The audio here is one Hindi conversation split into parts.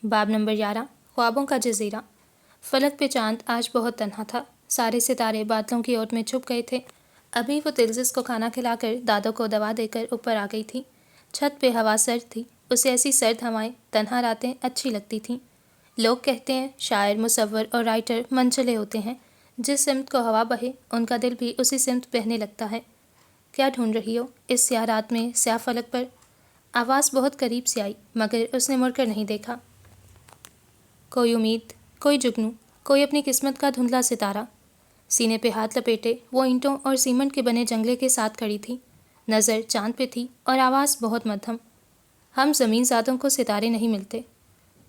बाब नंबर 11 ख्वाबों का जजीरा। फलक पे चांद आज बहुत तन्हा था। सारे सितारे बादलों की ओट में छुप गए थे। अभी वो तिलजिस को खाना खिलाकर दादों को दवा देकर ऊपर आ गई थी। छत पे हवा सर्द थी। उसे ऐसी सर्द हवाएं तन्हा रातें अच्छी लगती थीं। लोग कहते हैं शायर, मुसव्वर और राइटर मनचले होते हैं। जिस सिमत को हवा बहे उनका दिल भी उसी सिमत बहने लगता है। क्या ढूंढ रही हो इस स्याह रात में स्याह फलक पर? आवाज़ बहुत करीब से आई मगर उसने मुड़कर नहीं देखा। कोई उम्मीद, कोई जुगनू, कोई अपनी किस्मत का धुंधला सितारा। सीने पे हाथ लपेटे वो ईंटों और सीमेंट के बने जंगले के साथ खड़ी थी। नज़र चांद पे थी और आवाज़ बहुत मध्यम। हम ज़मीन ज़ादों को सितारे नहीं मिलते।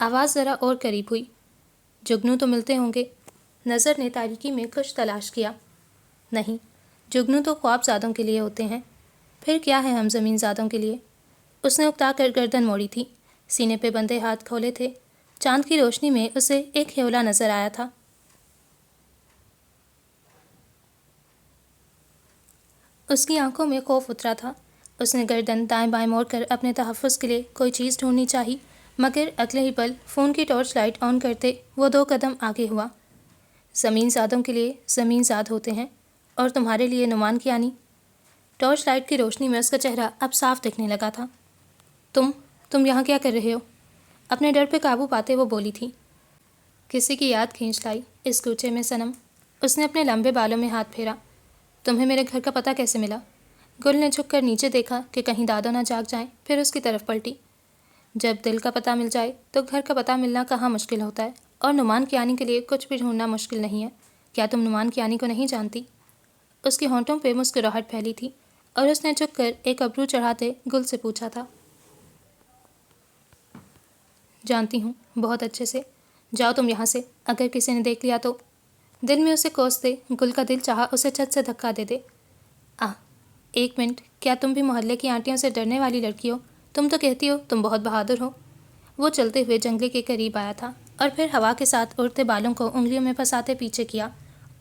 आवाज़ ज़रा और करीब हुई। जुगनू तो मिलते होंगे। नज़र ने तारीकी में कुछ तलाश किया। नहीं, जुगनू तो ख्वाबज़ादों के लिए होते हैं। फिर क्या है हम ज़मीन ज़ादों के लिए? उसने उकता कर गर्दन मोड़ी थी। सीने पे बंधे हाथ खोले थे। चांद की रोशनी में उसे एक ह्योला नजर आया था। उसकी आंखों में खौफ उतरा था। उसने गर्दन दाएं बाएं मोड़कर अपने तहफ़्फ़ुज़ के लिए कोई चीज़ ढूंढनी चाही, मगर अगले ही पल फ़ोन की टॉर्च लाइट ऑन करते वो 2 कदम आगे हुआ। ज़मीन ज़ादों के लिए ज़मीन ज़ाद होते हैं और तुम्हारे लिए नुमान की आनी। टॉर्च लाइट की रोशनी में उसका चेहरा अब साफ दिखने लगा था। तुम यहाँ क्या कर रहे हो? अपने डर पे काबू पाते वो बोली थी। किसी की याद खींच लाई इस कूचे में सनम। उसने अपने लंबे बालों में हाथ फेरा। तुम्हें मेरे घर का पता कैसे मिला? गुल ने झुककर नीचे देखा कि कहीं दादो ना जाग जाएं, फिर उसकी तरफ पलटी। जब दिल का पता मिल जाए तो घर का पता मिलना कहाँ मुश्किल होता है, और नुमान की आनी के लिए कुछ भी ढूंढना मुश्किल नहीं है। क्या तुम नुमान की आनी को नहीं जानती? उसके होंठों पे मुस्कुराहट फैली थी और उसने झुककर एक अबरू चढ़ाते गुल से पूछा था। जानती हूँ, बहुत अच्छे से। जाओ तुम यहाँ से, अगर किसी ने देख लिया तो। दिल में उसे कोसते गुल का दिल चाहा उसे छत से धक्का दे दे। आह, 1 मिनट, क्या तुम भी मोहल्ले की आंटियों से डरने वाली लड़की हो? तुम तो कहती हो तुम बहुत बहादुर हो। वो चलते हुए जंगले के करीब आया था और फिर हवा के साथ उड़ते बालों को उंगलियों में फंसाते पीछे किया,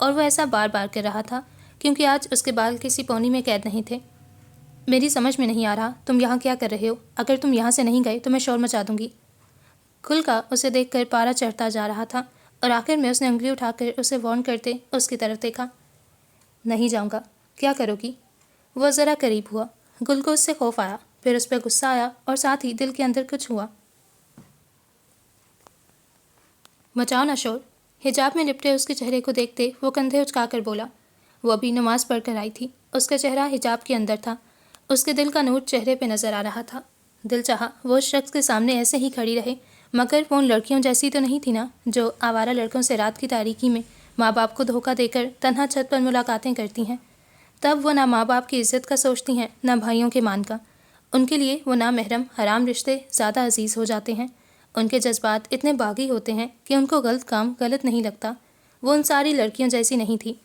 और वह ऐसा बार बार कर रहा था क्योंकि आज उसके बाल किसी पौनी में कैद नहीं थे। मेरी समझ में नहीं आ रहा तुम यहाँ क्या कर रहे हो। अगर तुम यहाँ से नहीं गए तो मैं शोर मचा दूंगी। गुल का उसे देखकर पारा चढ़ता जा रहा था और आखिर में उसने उंगली उठाकर उसे वार्न करते उसकी तरफ देखा। नहीं जाऊंगा। क्या करोगी? वह ज़रा करीब हुआ। गुल को उससे खौफ आया, फिर उस पर गुस्सा आया और साथ ही दिल के अंदर कुछ हुआ। मचाओ ना शोर। हिजाब में लिपटे उसके चेहरे को देखते वो कंधे उचकाकर बोला। वो अभी नमाज पढ़कर आई थी। उसका चेहरा हिजाब के अंदर था। उसके दिल का नूर चेहरे पे नजर आ रहा था। दिल चाहा वो उस शख्स के सामने ऐसे ही खड़ी रहे, मगर वो उन लड़कियों जैसी तो नहीं थी ना, जो आवारा लड़कों से रात की तारीकी में माँ बाप को धोखा देकर तन्हा छत पर मुलाकातें करती हैं। तब वो ना माँ बाप की इज्जत का सोचती हैं, ना भाइयों के मान का। उनके लिए वो ना महरम हराम रिश्ते ज़्यादा अजीज़ हो जाते हैं। उनके जज्बात इतने बागी होते हैं कि उनको गलत काम गलत नहीं लगता। वो उन सारी लड़कियों जैसी नहीं थी।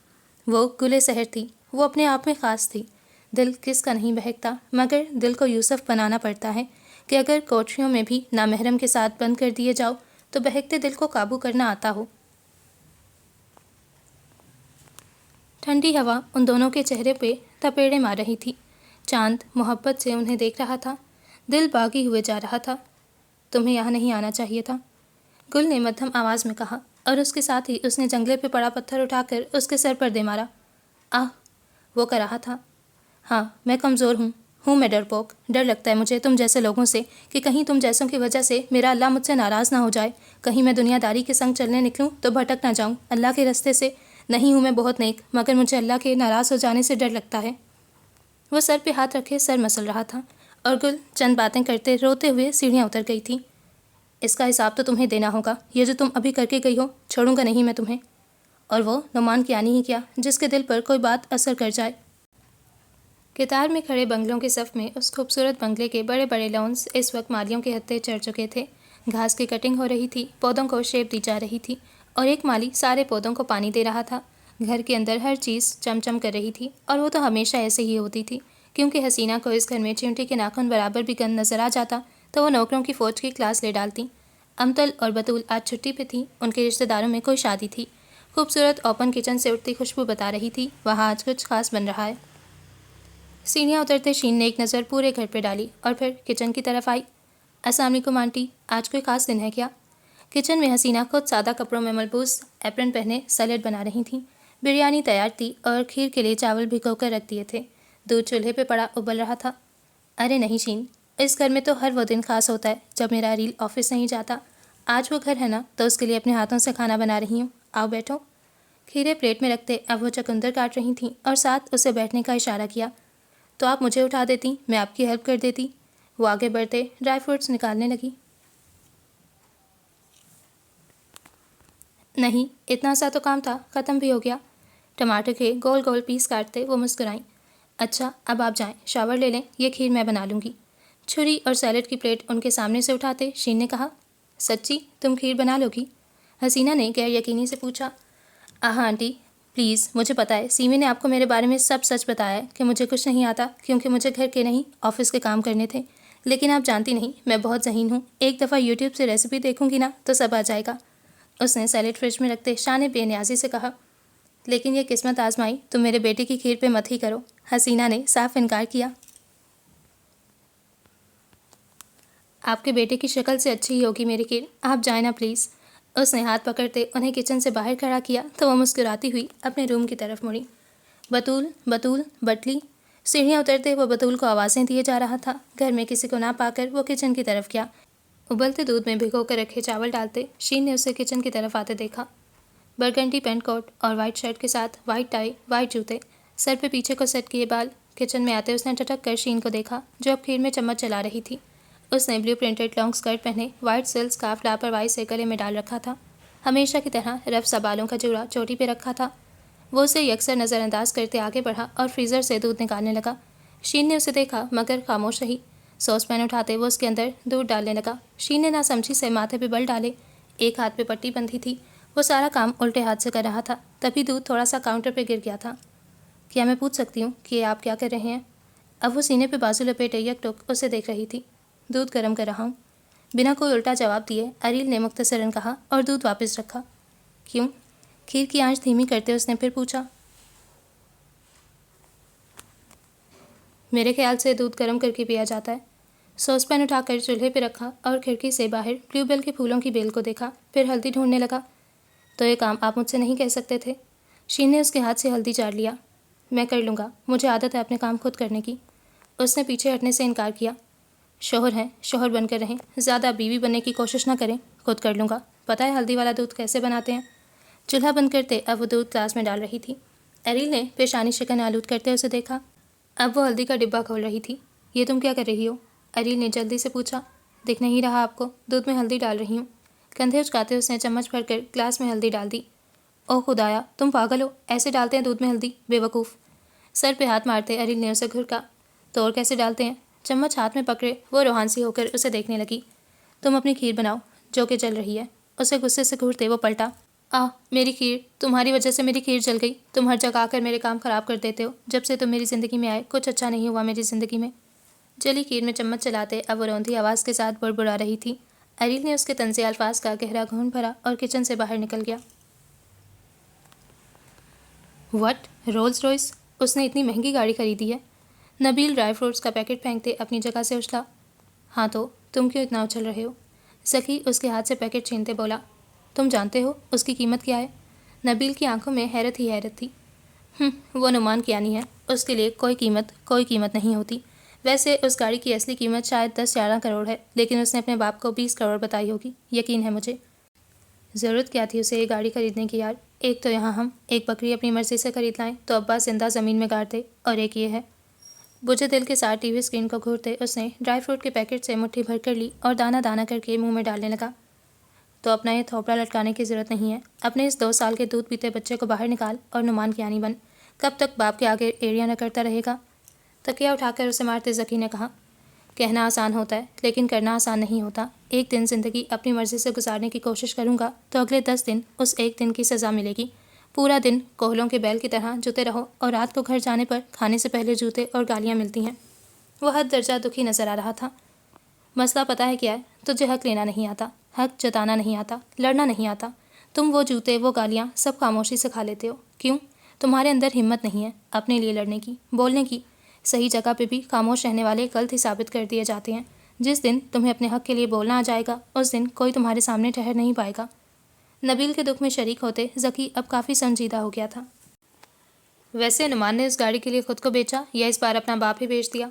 वो गुले सहर थी। वो अपने आप में ख़ास थी। दिल किसका नहीं बहकता, मगर दिल को यूसुफ बनाना पड़ता है कि अगर कोठरियों में भी नामहरम के साथ बंद कर दिए जाओ तो बहकते दिल को काबू करना आता हो। ठंडी हवा उन दोनों के चेहरे पे थपेड़े मार रही थी। चांद मोहब्बत से उन्हें देख रहा था। दिल बागी हुए जा रहा था। तुम्हें यहाँ नहीं आना चाहिए था, गुल ने मध्यम आवाज़ में कहा, और उसके साथ ही उसने जंगले पे पड़ा पत्थर उठाकर उसके सर पर दे मारा। आह, वो कर रहा था। हाँ, मैं कमज़ोर हूँ मैं डरपोक। डर लगता है मुझे तुम जैसे लोगों से कि कहीं तुम जैसों की वजह से मेरा अल्लाह मुझसे नाराज़ ना हो जाए। कहीं मैं दुनियादारी के संग चलने निकलूँ तो भटक ना जाऊँ अल्लाह के रास्ते से। नहीं हूँ मैं बहुत नेक, मगर मुझे अल्लाह के नाराज़ हो जाने से डर लगता है। वो सर पे हाथ रखे सर मसल रहा था और गुल चंद बातें करते रोते हुए सीढ़ियाँ उतर गई थी। इसका हिसाब तो तुम्हें देना होगा। ये जो तुम अभी करके गई हो, छोड़ूंगा नहीं मैं तुम्हें। और वो नुमान की आनी ही क्या, जिसके दिल पर कोई बात असर कर जाए। कतार में खड़े बंगलों के सफ़ में उस खूबसूरत बंगले के बड़े बड़े लॉन्स इस वक्त मालियों के हत्थे चढ़ चुके थे। घास की कटिंग हो रही थी, पौधों को शेप दी जा रही थी और एक माली सारे पौधों को पानी दे रहा था। घर के अंदर हर चीज़ चमचम कर रही थी, और वो तो हमेशा ऐसे ही होती थी, क्योंकि हसीना को इस घर में चिमटी के नाखून बराबर भी गंद नजर आ जाता तो वो नौकरों की फ़ौज की क्लास ले डालती। अमतल और बतूल आज छुट्टी पे थी। उनके रिश्तेदारों में कोई शादी थी। खूबसूरत ओपन किचन से उठती खुशबू बता रही थी वहाँ आज कुछ खास बन रहा है। सीढ़ियाँ उतरते शीन ने एक नज़र पूरे घर पे डाली और फिर किचन की तरफ आई। अस्सलाम वालेकुम आंटी, आज कोई ख़ास दिन है क्या? किचन में हसीना खुद सादा कपड़ों में मलबूस एप्रन पहने सैलेड बना रही थीं। बिरयानी तैयार थी और खीर के लिए चावल भिगोकर रख दिए थे। दूध चूल्हे पे पड़ा उबल रहा था। अरे नहीं शीन, इस घर में तो हर वो दिन खास होता है जब मेरा अरील ऑफिस नहीं जाता। आज वो घर है ना, तो उसके लिए अपने हाथों से खाना बना रही हूँ। आओ बैठो। खीरे प्लेट में रखते अब वो चुकंदर काट रही थीं और साथ उसे बैठने का इशारा किया। तो आप मुझे उठा देती, मैं आपकी हेल्प कर देती। वो आगे बढ़ते ड्राई फ्रूट्स निकालने लगी। नहीं, इतना सा तो काम था, ख़त्म भी हो गया। टमाटर के गोल गोल पीस काटते वो मुस्कुराईं। अच्छा, अब आप जाएं, शावर ले लें, ये खीर मैं बना लूँगी। छुरी और सैलेड की प्लेट उनके सामने से उठाते शीन ने कहा, सच्ची तुम खीर बना लोगी? हसीना ने गैर यकीनी से पूछा। हाँ आंटी, प्लीज़ मुझे पता है सीमी ने आपको मेरे बारे में सब सच बताया है कि मुझे कुछ नहीं आता क्योंकि मुझे घर के नहीं ऑफिस के काम करने थे। लेकिन आप जानती नहीं, मैं बहुत ज़हीन हूँ। एक दफ़ा यूट्यूब से रेसिपी देखूंगी ना तो सब आ जाएगा। उसने सैलेड फ्रिज में रखते शान बेनियाजी से कहा। लेकिन ये किस्मत आजमाई तुम मेरे बेटे की खीर पे मत ही करो। हसीना ने साफ इनकार किया। आपके बेटे की शक्ल से अच्छी ही होगी मेरी खीर, आप जाए ना प्लीज़। उसने हाथ पकड़ते उन्हें किचन से बाहर खड़ा किया तो वह मुस्कुराती हुई अपने रूम की तरफ मुड़ी। बतूल, बतूल, बटली। सीढ़ियाँ उतरते वह बतूल को आवाज़ें दिए जा रहा था। घर में किसी को ना पाकर वो किचन की तरफ गया। उबलते दूध में भिगो कर रखे चावल डालते शीन ने उसे किचन की तरफ आते देखा। बरगंडी पेंट कोट और वाइट शर्ट के साथ वाइट टाई, वाइट जूते, सर पे पीछे को सेट किए बाल। किचन में आते उसने टटक कर शीन को देखा जो अब खीर में चम्मच चला रही थी। उसने ब्लू प्रिंटेड लॉन्ग स्कर्ट पहने वाइट सिल्क स्कार्फ लापरवाही से गले में डाल रखा था। हमेशा की तरह रफ सा बालों का जूड़ा चोटी पे रखा था। वो उसे यकसर नज़रअंदाज करते आगे बढ़ा और फ्रीज़र से दूध निकालने लगा। शीन ने उसे देखा मगर खामोश रही। सॉस पैन उठाते वो उसके अंदर दूध डालने लगा। शीन ने नासमझी से माथे पे बल डाले। एक हाथ पे पट्टी बंधी थी। वो सारा काम उल्टे हाथ से कर रहा था। तभी दूध थोड़ा सा काउंटर पे गिर गया था। क्या मैं पूछ सकती हूँ कि आप क्या कर रहे हैं? अब वो सीने पे बाजू लपेटे यकटुक उसे देख रही थी। दूध गर्म कर रहा हूँ। बिना कोई उल्टा जवाब दिए अरील ने मुख्तसरन कहा और दूध वापस रखा। क्यों? खीर की आंच धीमी करते उसने फिर पूछा। मेरे ख्याल से दूध गर्म करके पिया जाता है। सॉसपैन उठाकर चूल्हे पे रखा और खिड़की से बाहर ब्लूबेल के फूलों की बेल को देखा। फिर हल्दी ढूंढने लगा। तो ये काम आप मुझसे नहीं कह सकते थे? शीन ने उसके हाथ से हल्दी चाट लिया। मैं कर लूँगा, मुझे आदत है अपने काम खुद करने की। उसने पीछे हटने से इनकार किया। शोहर हैं, शोहर बनकर रहें, ज़्यादा बीवी बनने की कोशिश ना करें। खुद कर लूँगा। पता है हल्दी वाला दूध कैसे बनाते हैं? चूल्हा बंद करते अब वो दूध ग्लास में डाल रही थी। एरिल ने पेशानी शिकन आलूद करते उसे देखा। अब वो हल्दी का डिब्बा खोल रही थी। ये तुम क्या कर रही हो? एरिल ने जल्दी से पूछा। दिख नहीं रहा आपको? दूध में हल्दी डाल रही हूँ। कंधे उचकाते उसने चम्मच भरकर ग्लास में हल्दी डाल दी। ओह खुदाया, तुम पागल हो, ऐसे डालते हैं दूध में हल्दी, बेवकूफ़। सर पे हाथ मारते एरिल ने उसे घुरका। तो और कैसे डालते हैं? चम्मच हाथ में पकड़े वो रोहानसी होकर उसे देखने लगी। तुम अपनी खीर बनाओ जो कि जल रही है। उसे गुस्से से घूरते वो पलटा। मेरी खीर, तुम्हारी वजह से मेरी खीर जल गई। तुम हर जगह आकर मेरे काम ख़राब कर देते हो। जब से तुम मेरी ज़िंदगी में आए कुछ अच्छा नहीं हुआ मेरी ज़िंदगी में। जली खीर में चम्मच चलाते अब वो रौंधी आवाज़ के साथ बुड़बुड़ा रही थी। एरिल ने उसके तंज़े अल्फाज का गहरा घूंट भरा और किचन से बाहर निकल गया। व्हाट? Rolls Royce? उसने इतनी महंगी गाड़ी खरीदी है? नबील ड्राई फ्रूट्स का पैकेट फेंकते अपनी जगह से उछला। हाँ तो तुम क्यों इतना उछल रहे हो? सखी उसके हाथ से पैकेट छीनते बोला। तुम जानते हो उसकी कीमत क्या है? नबील की आंखों में हैरत ही हैरत थी। वो नुमान कियानी है, उसके लिए कोई कीमत नहीं होती। वैसे उस गाड़ी की असली कीमत शायद 10-11 करोड़ है, लेकिन उसने अपने बाप को 20 करोड़ बताई होगी, यकीन है मुझे। ज़रूरत क्या थी उसे ये गाड़ी खरीदने की यार? एक तो यहाँ हम एक बकरी अपनी मर्ज़ी से खरीद लाएं तो अब्बा जिंदा ज़मीन में गाड़ दे, और एक ये है। बुझे दिल के साथ टीवी स्क्रीन को घूरते उसने ड्राई फ्रूट के पैकेट से मुट्ठी भर कर ली और दाना दाना करके मुंह में डालने लगा। तो अपना ये थोपड़ा लटकाने की ज़रूरत नहीं है। अपने इस 2 साल के दूध पीते बच्चे को बाहर निकाल और नुमान की आनी बन। कब तक बाप के आगे एड़ियाँ न करता रहेगा? तकिया उठाकर उसे मारते ज़की ने कहा। कहना आसान होता है लेकिन करना आसान नहीं होता। एक दिन ज़िंदगी अपनी मर्ज़ी से गुजारने की कोशिश करूँगा तो अगले 10 दिन उस एक दिन की सज़ा मिलेगी। पूरा दिन कोहलों के बैल की तरह जूते रहो और रात को घर जाने पर खाने से पहले जूते और गालियाँ मिलती हैं। वह हद दर्जा दुखी नज़र आ रहा था। मसला पता है क्या है? तुझे हक लेना नहीं आता, हक जताना नहीं आता, लड़ना नहीं आता। तुम वो जूते वो गालियाँ सब खामोशी से खा लेते हो। क्यों? तुम्हारे अंदर हिम्मत नहीं है अपने लिए लड़ने की, बोलने की। सही जगह पे भी खामोश रहने वाले गलत ही साबित कर दिए जाते हैं। जिस दिन तुम्हें अपने हक के लिए बोलना आ जाएगा उस दिन कोई तुम्हारे सामने ठहर नहीं पाएगा। नबील के दुख में शरीक होते ज़की अब काफ़ी संजीदा हो गया था। वैसे नुमान ने उस गाड़ी के लिए खुद को बेचा या इस बार अपना बाप ही बेच दिया?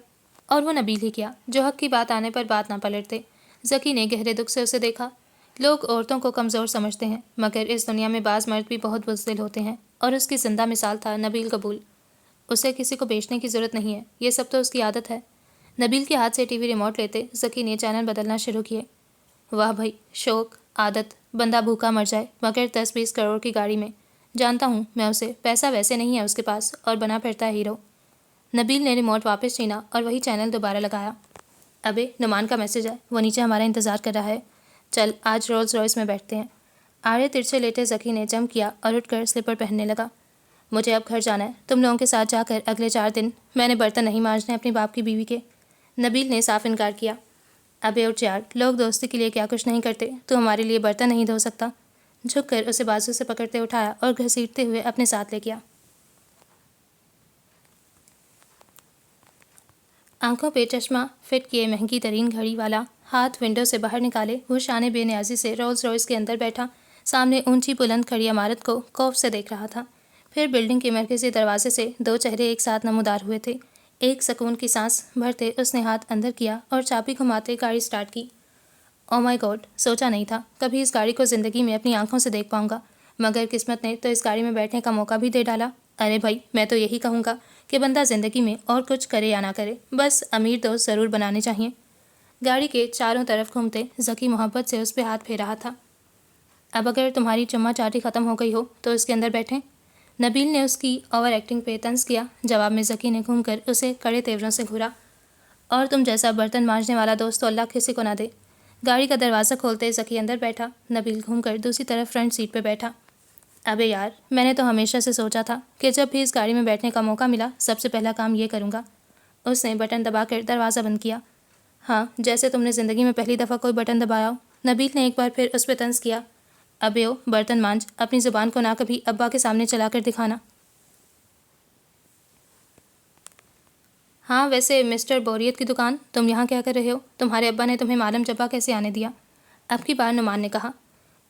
और वो नबील ही किया जो हक की बात आने पर बात ना पलटते। ज़की ने गहरे दुख से उसे देखा। लोग औरतों को कमज़ोर समझते हैं मगर इस दुनिया में बाज़ मर्द भी बहुत बुज़दिल होते हैं और उसकी ज़िंदा मिसाल था नबील कबूल। उसे किसी को बेचने की ज़रूरत नहीं है, ये सब तो उसकी आदत है। नबील के हाथ से टीवी रिमोट लेते ज़की ने चैनल बदलना शुरू किए। वाह भाई, शौक, आदत, बंदा भूखा मर जाए मगर 10-20 करोड़ की गाड़ी में। जानता हूँ मैं उसे, पैसा वैसे नहीं है उसके पास और बना फिरता है हीरो। नबील ने रिमोट वापस छीना और वही चैनल दोबारा लगाया। अबे नुमान का मैसेज है, वो नीचे हमारा इंतज़ार कर रहा है। चल आज रोल्स रॉयस में बैठते हैं। आड़े तिरछे लेटे ज़की ने जंप किया और उठकर स्लीपर पहनने लगा। मुझे अब घर जाना है, तुम लोगों के साथ जाकर अगले 4 दिन मैंने बर्तन नहीं मांजने अपने बाप की बीवी के। नबील ने साफ इनकार किया। अबे उठ यार, लोग दोस्ती के लिए क्या कुछ नहीं करते, तू हमारे लिए बर्तन नहीं धो सकता। झुककर उसे बाजू से पकड़ते उठाया और घसीटते हुए अपने साथ ले गया। आंखों पे चश्मा फिट किए महंगी तरीन घड़ी वाला हाथ विंडो से बाहर निकाले वो शाने बेनियाजी से रोल्स रॉयस के अंदर बैठा सामने ऊंची बुलंद खड़ी इमारत को खौफ से देख रहा था। फिर बिल्डिंग के मरकज़ी दरवाजे से 2 चेहरे एक साथ नमूदार हुए थे। एक सुकून की सांस भरते उसने हाथ अंदर किया और चाबी घुमाते गाड़ी स्टार्ट की। ओ माय गॉड, सोचा नहीं था कभी इस गाड़ी को ज़िंदगी में अपनी आंखों से देख पाऊंगा, मगर किस्मत ने तो इस गाड़ी में बैठने का मौका भी दे डाला। अरे भाई, मैं तो यही कहूँगा कि बंदा ज़िंदगी में और कुछ करे या ना करे, बस अमीर दोस्त ज़रूर बनाने चाहिए। गाड़ी के चारों तरफ घूमते ज़की मोहब्बत से उस पर हाथ फेर रहा था। अब अगर तुम्हारी चम्मा चाटी ख़त्म हो गई हो तो इसके अंदर बैठें। नबील ने उसकी ओवर एक्टिंग पे तंज किया। जवाब में ज़की ने घूमकर उसे कड़े तेवरों से घूरा। और तुम जैसा बर्तन मांजने वाला दोस्त तो अल्लाह किसी को ना दे। गाड़ी का दरवाज़ा खोलते ज़की अंदर बैठा। नबील घूमकर दूसरी तरफ फ्रंट सीट पर बैठा। अबे यार, मैंने तो हमेशा से सोचा था कि जब भी इस गाड़ी में बैठने का मौका मिला सबसे पहला काम ये करूँगा। उसने बटन दबाकर दरवाज़ा बंद किया। हाँ, जैसे तुमने ज़िंदगी में पहली दफ़ा कोई बटन दबाया हो। नबील ने एक बार फिर उस पर तंज किया। अबे ओ, बर्तन मांज, अपनी ज़ुबान को ना कभी अब्बा के सामने चलाकर दिखाना। हाँ वैसे मिस्टर बोरियत की दुकान, तुम यहाँ क्या कर रहे हो? तुम्हारे अब्बा ने तुम्हें मालम जब्बा कैसे आने दिया? अब की बार नुमान ने कहा।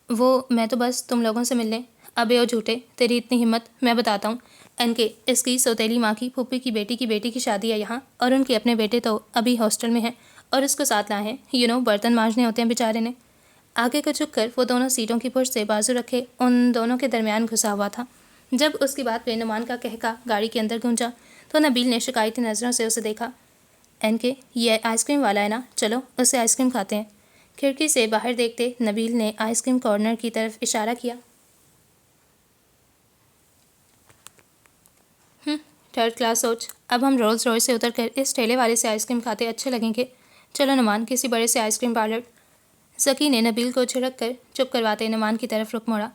वो मैं तो बस तुम लोगों से मिलने। अबे ओ झूठे, तेरी इतनी हिम्मत, मैं बताता हूँ। एनके, इसकी सौतेली माँ की फूफी की बेटी की शादी है यहाँ और उनके अपने बेटे तो अभी हॉस्टल में हैं और उसको साथ लाए हैं। बर्तन मांजने होते हैं बेचारे ने। आगे को झुककर वो दोनों सीटों की पुष्ट से बाजू रखे उन दोनों के दरमियान घुसा हुआ था। जब उसकी बात पे नुमान का कहका गाड़ी के अंदर गूंजा तो नबील ने शिकायती नज़रों से उसे देखा। एनके, ये आइसक्रीम वाला है ना, चलो उससे आइसक्रीम खाते हैं। खिड़की से बाहर देखते नबील ने आइसक्रीम कॉर्नर की तरफ इशारा किया। थर्ड क्लास सोच, अब हम रोल्स रॉयस से उतरकर इस ठेले वाले से आइसक्रीम खाते अच्छे लगेंगे। चलो नुमान, किसी बड़े से आइसक्रीम पार्लर। ज़की ने नबील को छिड़क कर चुप करवाते नुमान की तरफ रुख मोड़ा।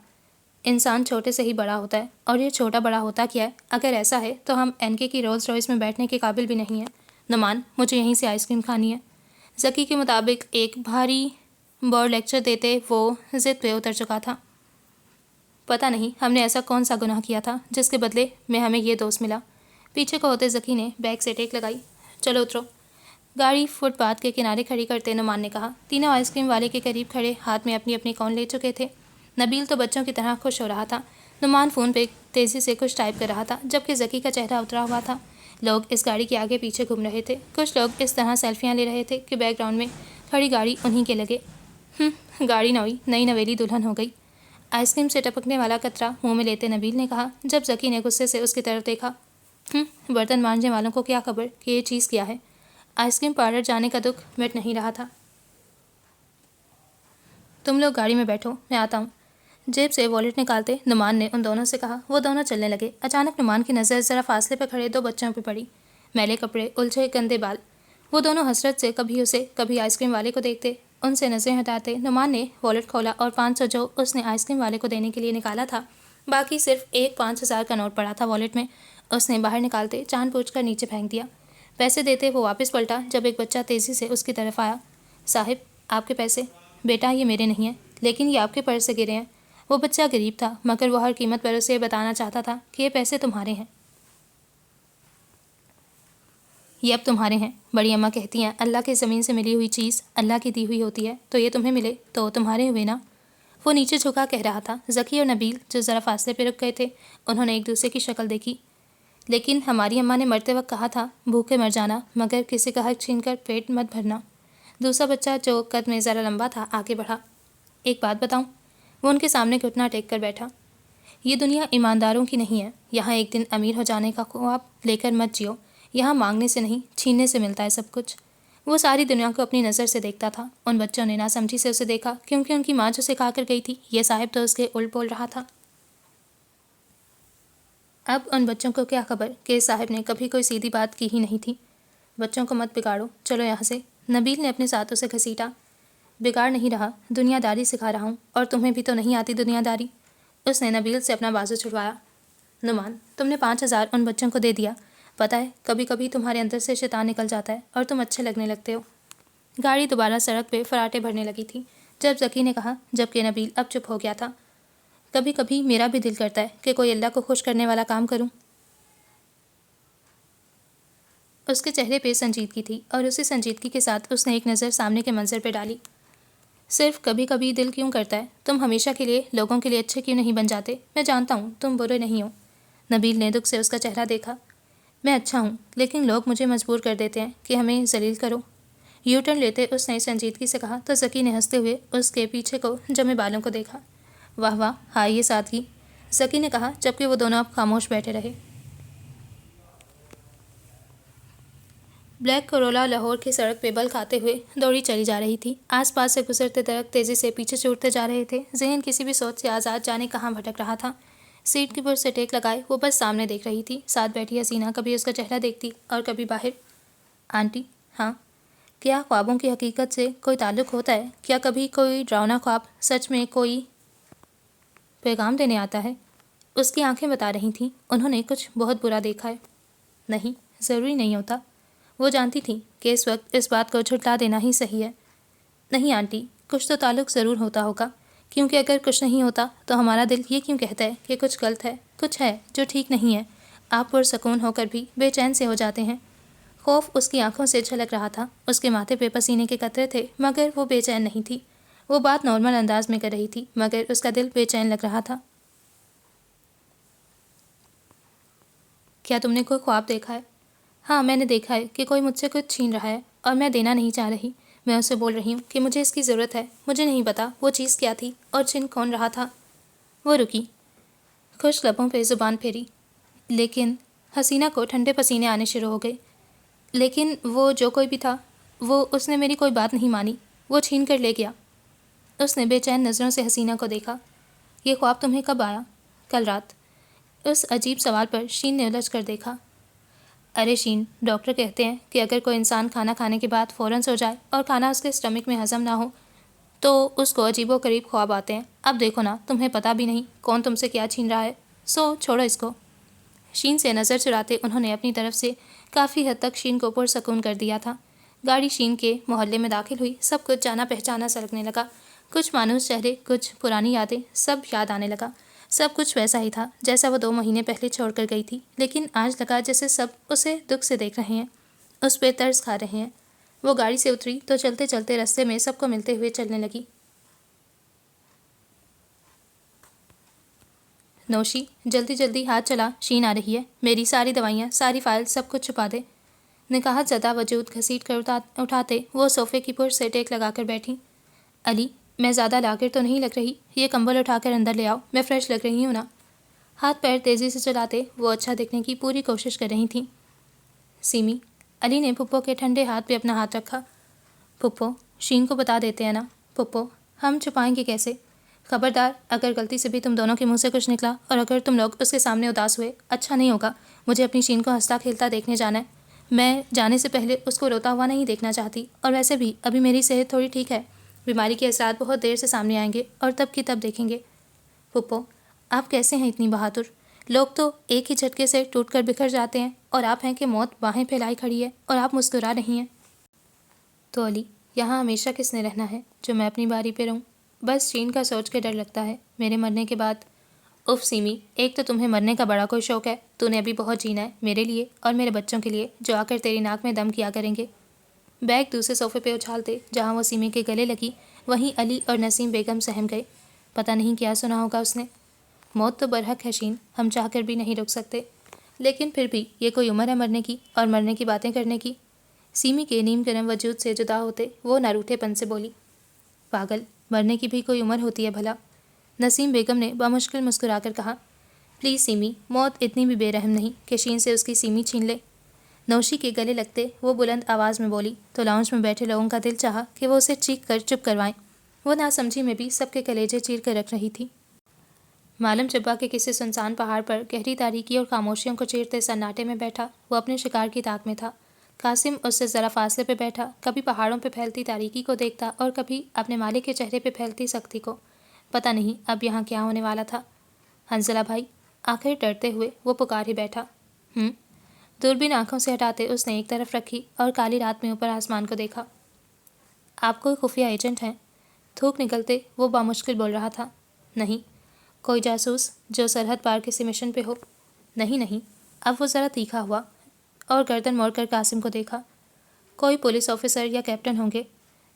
इंसान छोटे से ही बड़ा होता है और ये छोटा बड़ा होता क्या है? अगर ऐसा है तो हम एनके की रोल्स रॉयस में बैठने के काबिल भी नहीं हैं। नुमान, मुझे यहीं से आइसक्रीम खानी है। ज़की के मुताबिक एक भारी बोर्ड लेक्चर देते वो ज़िद पे उतर चुका था। पता नहीं हमने ऐसा कौन सा गुनाह किया था जिसके बदले में हमें ये दोस्त मिला। पीछे को होते ज़की ने बैग से टेक लगाई। चलो उतरो। गाड़ी फुटपाथ के किनारे खड़ी करते नुमान ने कहा। तीनों आइसक्रीम वाले के करीब खड़े हाथ में अपनी अपनी कौन ले चुके थे। नबील तो बच्चों की तरह खुश हो रहा था। नुमान फ़ोन पे तेज़ी से कुछ टाइप कर रहा था जबकि ज़की का चेहरा उतरा हुआ था। लोग इस गाड़ी के आगे पीछे घूम रहे थे। कुछ लोग इस तरह सेल्फियाँ ले रहे थे कि बैकग्राउंड में खड़ी गाड़ी उन्हीं के लगे। गाड़ी नई नवेली दुल्हन हो गई। आइसक्रीम से टपकने वाला कतरा मुंह में लेते नबील ने कहा जब ज़की ने गुस्से से उसकी तरफ देखा। बर्तन मांजने वालों को क्या खबर कि ये चीज़ क्या है। आइसक्रीम पार्लर जाने का दुख मिट नहीं रहा था। तुम लोग गाड़ी में बैठो, मैं आता हूँ। जेब से वॉलेट निकालते नुमान ने उन दोनों से कहा। वो दोनों चलने लगे। अचानक नुमान की नज़र ज़रा फासले पर खड़े 2 बच्चों पर पड़ी। मैले कपड़े, उलझे गंदे बाल। वो दोनों हसरत से कभी उसे कभी आइसक्रीम वाले को देखते। उनसे नज़रें हटाते नुमान ने वॉलेट खोला और 500 जो उसने आइसक्रीम वाले को देने के लिए निकाला था, बाकी सिर्फ एक 5000 का नोट पड़ा था वॉलेट में। उसने बाहर निकालते जानबूझ कर नीचे फेंक दिया। पैसे देते वो वापस पलटा जब एक बच्चा तेज़ी से उसकी तरफ आया। साहिब, आपके पैसे। बेटा, ये मेरे नहीं हैं, लेकिन ये आपके पर्स से गिरे हैं। वो बच्चा गरीब था मगर वो हर कीमत पर उसे बताना चाहता था कि ये पैसे तुम्हारे हैं। ये अब तुम्हारे हैं। बड़ी अम्मा कहती हैं अल्लाह की ज़मीन से मिली हुई चीज़ अल्लाह की दी हुई होती है, तो ये तुम्हें मिले तो तुम्हारे हुए ना। वो नीचे झुका कह रहा था। ज़की और नबील जो ज़रा फासले पर रुक गए थे, उन्होंने एक दूसरे की शक्ल देखी। लेकिन हमारी अम्मा ने मरते वक्त कहा था भूखे मर जाना, मगर किसी का हक छीनकर पेट मत भरना। दूसरा बच्चा जो कद में ज़रा लंबा था आगे बढ़ा। एक बात बताऊं? वो उनके सामने घुटना टेक कर बैठा। ये दुनिया ईमानदारों की नहीं है। यहाँ एक दिन अमीर हो जाने का ख्वाब लेकर मत जियो। यहाँ मांगने से नहीं, छीनने से मिलता है सब कुछ। वो सारी दुनिया को अपनी नज़र से देखता था। उन बच्चों ने नासमझी से उसे देखा, क्योंकि उनकी माँ जो सिखा कर गई थी, ये साहिब तो उसके उल्ट बोल रहा था। अब उन बच्चों को क्या खबर कि साहिब ने कभी कोई सीधी बात की ही नहीं थी। बच्चों को मत बिगाड़ो, चलो यहाँ से। नबील ने अपने साथों से घसीटा। बिगाड़ नहीं रहा, दुनियादारी सिखा रहा हूँ, और तुम्हें भी तो नहीं आती दुनियादारी। उसने नबील से अपना बाजू छुड़वाया। नुमान, तुमने 5,000 उन बच्चों को दे दिया। पता है, कभी कभी तुम्हारे अंदर से शैतान निकल जाता है और तुम अच्छे लगने लगते हो। गाड़ी दोबारा सड़क पे फराटे भरने लगी थी जब ज़की ने कहा, जबकि नबील अब चुप हो गया था। कभी कभी मेरा भी दिल करता है कि कोई अल्लाह को खुश करने वाला काम करूं। उसके चेहरे पे संजीदगी थी और उसी संजीदगी के साथ उसने एक नज़र सामने के मंजर पे डाली। सिर्फ कभी कभी दिल क्यों करता है? तुम हमेशा के लिए लोगों के लिए अच्छे क्यों नहीं बन जाते? मैं जानता हूँ तुम बुरे नहीं हो। नबील ने दुख से उसका चेहरा देखा। मैं अच्छा हूँ, लेकिन लोग मुझे मजबूर कर देते हैं कि हमें जलील करो। यू टर्न लेते उसने संजीदगी से कहा तो ज़की ने हंसते हुए उसके पीछे को जमे बालों को देखा। वाह वाह, हाँ ये सादगी, ज़की ने कहा, जबकि वो दोनों अब खामोश बैठे रहे। ब्लैक कोरोला लाहौर की सड़क पे बल खाते हुए दौड़ी चली जा रही थी। आसपास से गुजरते दरख्त तेज़ी से पीछे छूटते जा रहे थे। जहन किसी भी सोच से आज़ाद जाने कहाँ भटक रहा था। सीट की पुर से टेक लगाए वो बस सामने देख रही थी। साथ बैठी हसीना कभी उसका चेहरा देखती और कभी बाहर। आंटी, हाँ? क्या ख्वाबों की हकीकत से कोई ताल्लुक़ होता है? क्या कभी कोई डरावना ख्वाब सच में कोई पैगाम देने आता है? उसकी आंखें बता रही थीं उन्होंने कुछ बहुत बुरा देखा है। नहीं, ज़रूरी नहीं होता। वो जानती थी कि इस वक्त इस बात को झुठला देना ही सही है। नहीं आंटी, कुछ तो ताल्लुक़ ज़रूर होता होगा, क्योंकि अगर कुछ नहीं होता तो हमारा दिल ये क्यों कहता है कि कुछ गलत है, कुछ है जो ठीक नहीं है। आप पुरसकून होकर भी बेचैन से हो जाते हैं। खौफ उसकी आंखों से झलक रहा था। उसके माथे पे पसीने के कतरे थे, मगर वो बेचैन नहीं थी। वो बात नॉर्मल अंदाज में कर रही थी, मगर उसका दिल बेचैन लग रहा था। क्या तुमने कोई ख्वाब देखा है? हाँ, मैंने देखा है कि कोई मुझसे कुछ छीन रहा है और मैं देना नहीं चाह रही। मैं उससे बोल रही हूँ कि मुझे इसकी ज़रूरत है। मुझे नहीं पता वो चीज़ क्या थी और छीन कौन रहा था। वो रुकी, खुश लबों पे ज़ुबान फेरी, लेकिन हसीना को ठंडे पसीने आने शुरू हो गए। लेकिन वो जो कोई भी था, वो उसने मेरी कोई बात नहीं मानी। वो छीन कर ले गया। उसने बेचैन नज़रों से हसीना को देखा। ये ख्वाब तुम्हें कब आया? कल रात। उस अजीब सवाल पर शीन ने उलझ कर देखा। अरे शीन, डॉक्टर कहते हैं कि अगर कोई इंसान खाना खाने के बाद फ़ौरन सो जाए और खाना उसके स्टमक में हज़म ना हो तो उसको अजीबोगरीब ख्वाब आते हैं। अब देखो ना, तुम्हें पता भी नहीं कौन तुमसे क्या छीन रहा है। सो छोड़ो इसको। शीन से नज़र चुराते उन्होंने अपनी तरफ से काफ़ी हद तक शीन को पुरसकून कर दिया था। गाड़ी शीन के मोहल्ले में दाखिल हुई। सब कुछ जाना पहचाना सा लगने लगा। कुछ मानूस चेहरे, कुछ पुरानी यादें, सब याद आने लगा। सब कुछ वैसा ही था जैसा वो 2 महीने पहले छोड़कर गई थी, लेकिन आज लगा जैसे सब उसे दुख से देख रहे हैं, उस पर तरस खा रहे हैं। वो गाड़ी से उतरी तो चलते चलते रास्ते में सबको मिलते हुए चलने लगी। नौशी, जल्दी जल्दी हाथ चला, शीन आ रही है। मेरी सारी दवाइयाँ, सारी फाइल, सब कुछ छुपा दे। निकाह ज़दा वजूद घसीट कर उठाते वो सोफ़े की पुर से टेक लगाकर बैठी। अली, मैं ज़्यादा लागिर तो नहीं लग रही? ये कंबल उठाकर अंदर ले आओ, मैं फ़्रेश लग रही हूँ ना। हाथ पैर तेज़ी से चलाते वो अच्छा दिखने की पूरी कोशिश कर रही थी। सीमी, अली ने पुप्पो के ठंडे हाथ पे अपना हाथ रखा। पुप्पो, शीन को बता देते हैं ना। पुप्पो, हम छुपाएंगे कैसे? खबरदार, अगर गलती से भी तुम दोनों के मुंह से कुछ निकला और अगर तुम लोग उसके सामने उदास हुए, अच्छा नहीं होगा। मुझे अपनी शीन को हंसता खेलता देखने जाना है। मैं जाने से पहले उसको रोता हुआ नहीं देखना चाहती। और वैसे भी अभी मेरी सेहत थोड़ी ठीक है। बीमारी के असरात बहुत देर से सामने आएंगे और तब की तब देखेंगे। पुप्पो, आप कैसे हैं इतनी बहादुर? लोग तो एक ही झटके से टूटकर बिखर जाते हैं और आप हैं कि मौत बाहें फैलाई खड़ी है और आप मुस्कुरा रही हैं। तो अली, यहाँ हमेशा किसने रहना है जो मैं अपनी बारी पे रहूँ? बस शीन का सोच के डर लगता है, मेरे मरने के बाद उफ सीमी, एक तो तुम्हें मरने का बड़ा कोई शौक है। तूने अभी बहुत जीना है, मेरे लिए और मेरे बच्चों के लिए, जो आकर तेरी नाक में दम किया करेंगे। बैग दूसरे सोफे पे उछालते जहाँ वो सीमी के गले लगी, वहीं अली और नसीम बेगम सहम गए। पता नहीं क्या सुना होगा उसने। मौत तो बरहक है शीन, हम चाहकर भी नहीं रुक सकते, लेकिन फिर भी ये कोई उम्र है मरने की और मरने की बातें करने की। सीमी के नीम गर्म वजूद से जुदा होते वो नारूठेपन से बोली, पागल, मरने की भी कोई उम्र होती है भला। नसीम बेगम ने बामुश्किल मुस्कुराकर कहा, प्लीज़ सीमी, मौत इतनी भी बेरहम नहीं कि शीन से उसकी सीमी छीन ले। नौशी के गले लगते वो बुलंद आवाज़ में बोली तो लाउंज में बैठे लोगों का दिल चाहा कि वो उसे चीख कर चुप करवाएं। वो नासमझी में भी सबके कलेजे चीर कर रख रही थी। मालूम चब्बा के किसी सुनसान पहाड़ पर गहरी तारीकी और खामोशियों को चीरते सन्नाटे में बैठा वो अपने शिकार की ताक में था। कासिम उससे ज़रा फासले पे बैठा कभी पहाड़ों पे फैलती तारीकी को देखता और कभी अपने मालिक के चेहरे पे फैलती सख्ती को। पता नहीं अब यहाँ क्या होने वाला था। हंसला भाई, आखिर डरते हुए वो पुकार ही बैठा। दूरबीन आंखों से हटाते उसने एक तरफ रखी और काली रात में ऊपर आसमान को देखा। आप कोई खुफिया एजेंट हैं? थूक निकलते वो बामुश्किल बोल रहा था। नहीं। कोई जासूस जो सरहद पार किसी मिशन पे हो? नहीं नहीं। अब वो ज़रा तीखा हुआ और गर्दन मोड़कर कासिम को देखा। कोई पुलिस ऑफिसर या कैप्टन होंगे?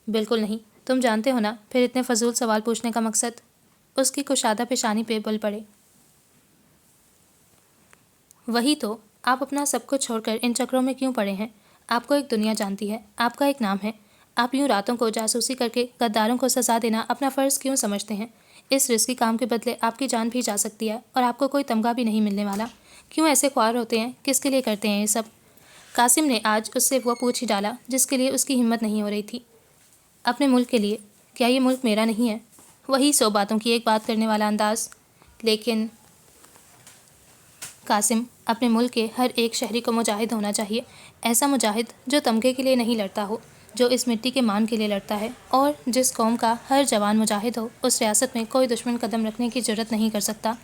बिल्कुल नहीं। तुम जानते हो ना फिर इतने फजूल सवाल पूछने का मकसद। उसकी कुशादा पेशानी पे बल पड़े। वही तो, आप अपना सब कुछ छोड़कर इन चक्रों में क्यों पड़े हैं? आपको एक दुनिया जानती है, आपका एक नाम है। आप यूं रातों को जासूसी करके गद्दारों को सजा देना अपना फ़र्ज़ क्यों समझते हैं? इस रिस्की काम के बदले आपकी जान भी जा सकती है और आपको कोई तमगा भी नहीं मिलने वाला। क्यों ऐसे ख्वार होते हैं? किसके लिए करते हैं ये सब? कासिम ने आज उससे वो पूछ ही डाला जिसके लिए उसकी हिम्मत नहीं हो रही थी। अपने मुल्क के लिए। क्या ये मुल्क मेरा नहीं है? वही 100 बातों की एक बात करने वाला अंदाज। लेकिन कासिम, अपने मुल्क के हर एक शहरी को मुजाहिद होना चाहिए। ऐसा मुजाहिद जो तमगे के लिए नहीं लड़ता हो, जो इस मिट्टी के मान के लिए लड़ता है। और जिस कौम का हर जवान मुजाहिद हो, उस रियासत में कोई दुश्मन कदम रखने की जरूरत नहीं कर सकता।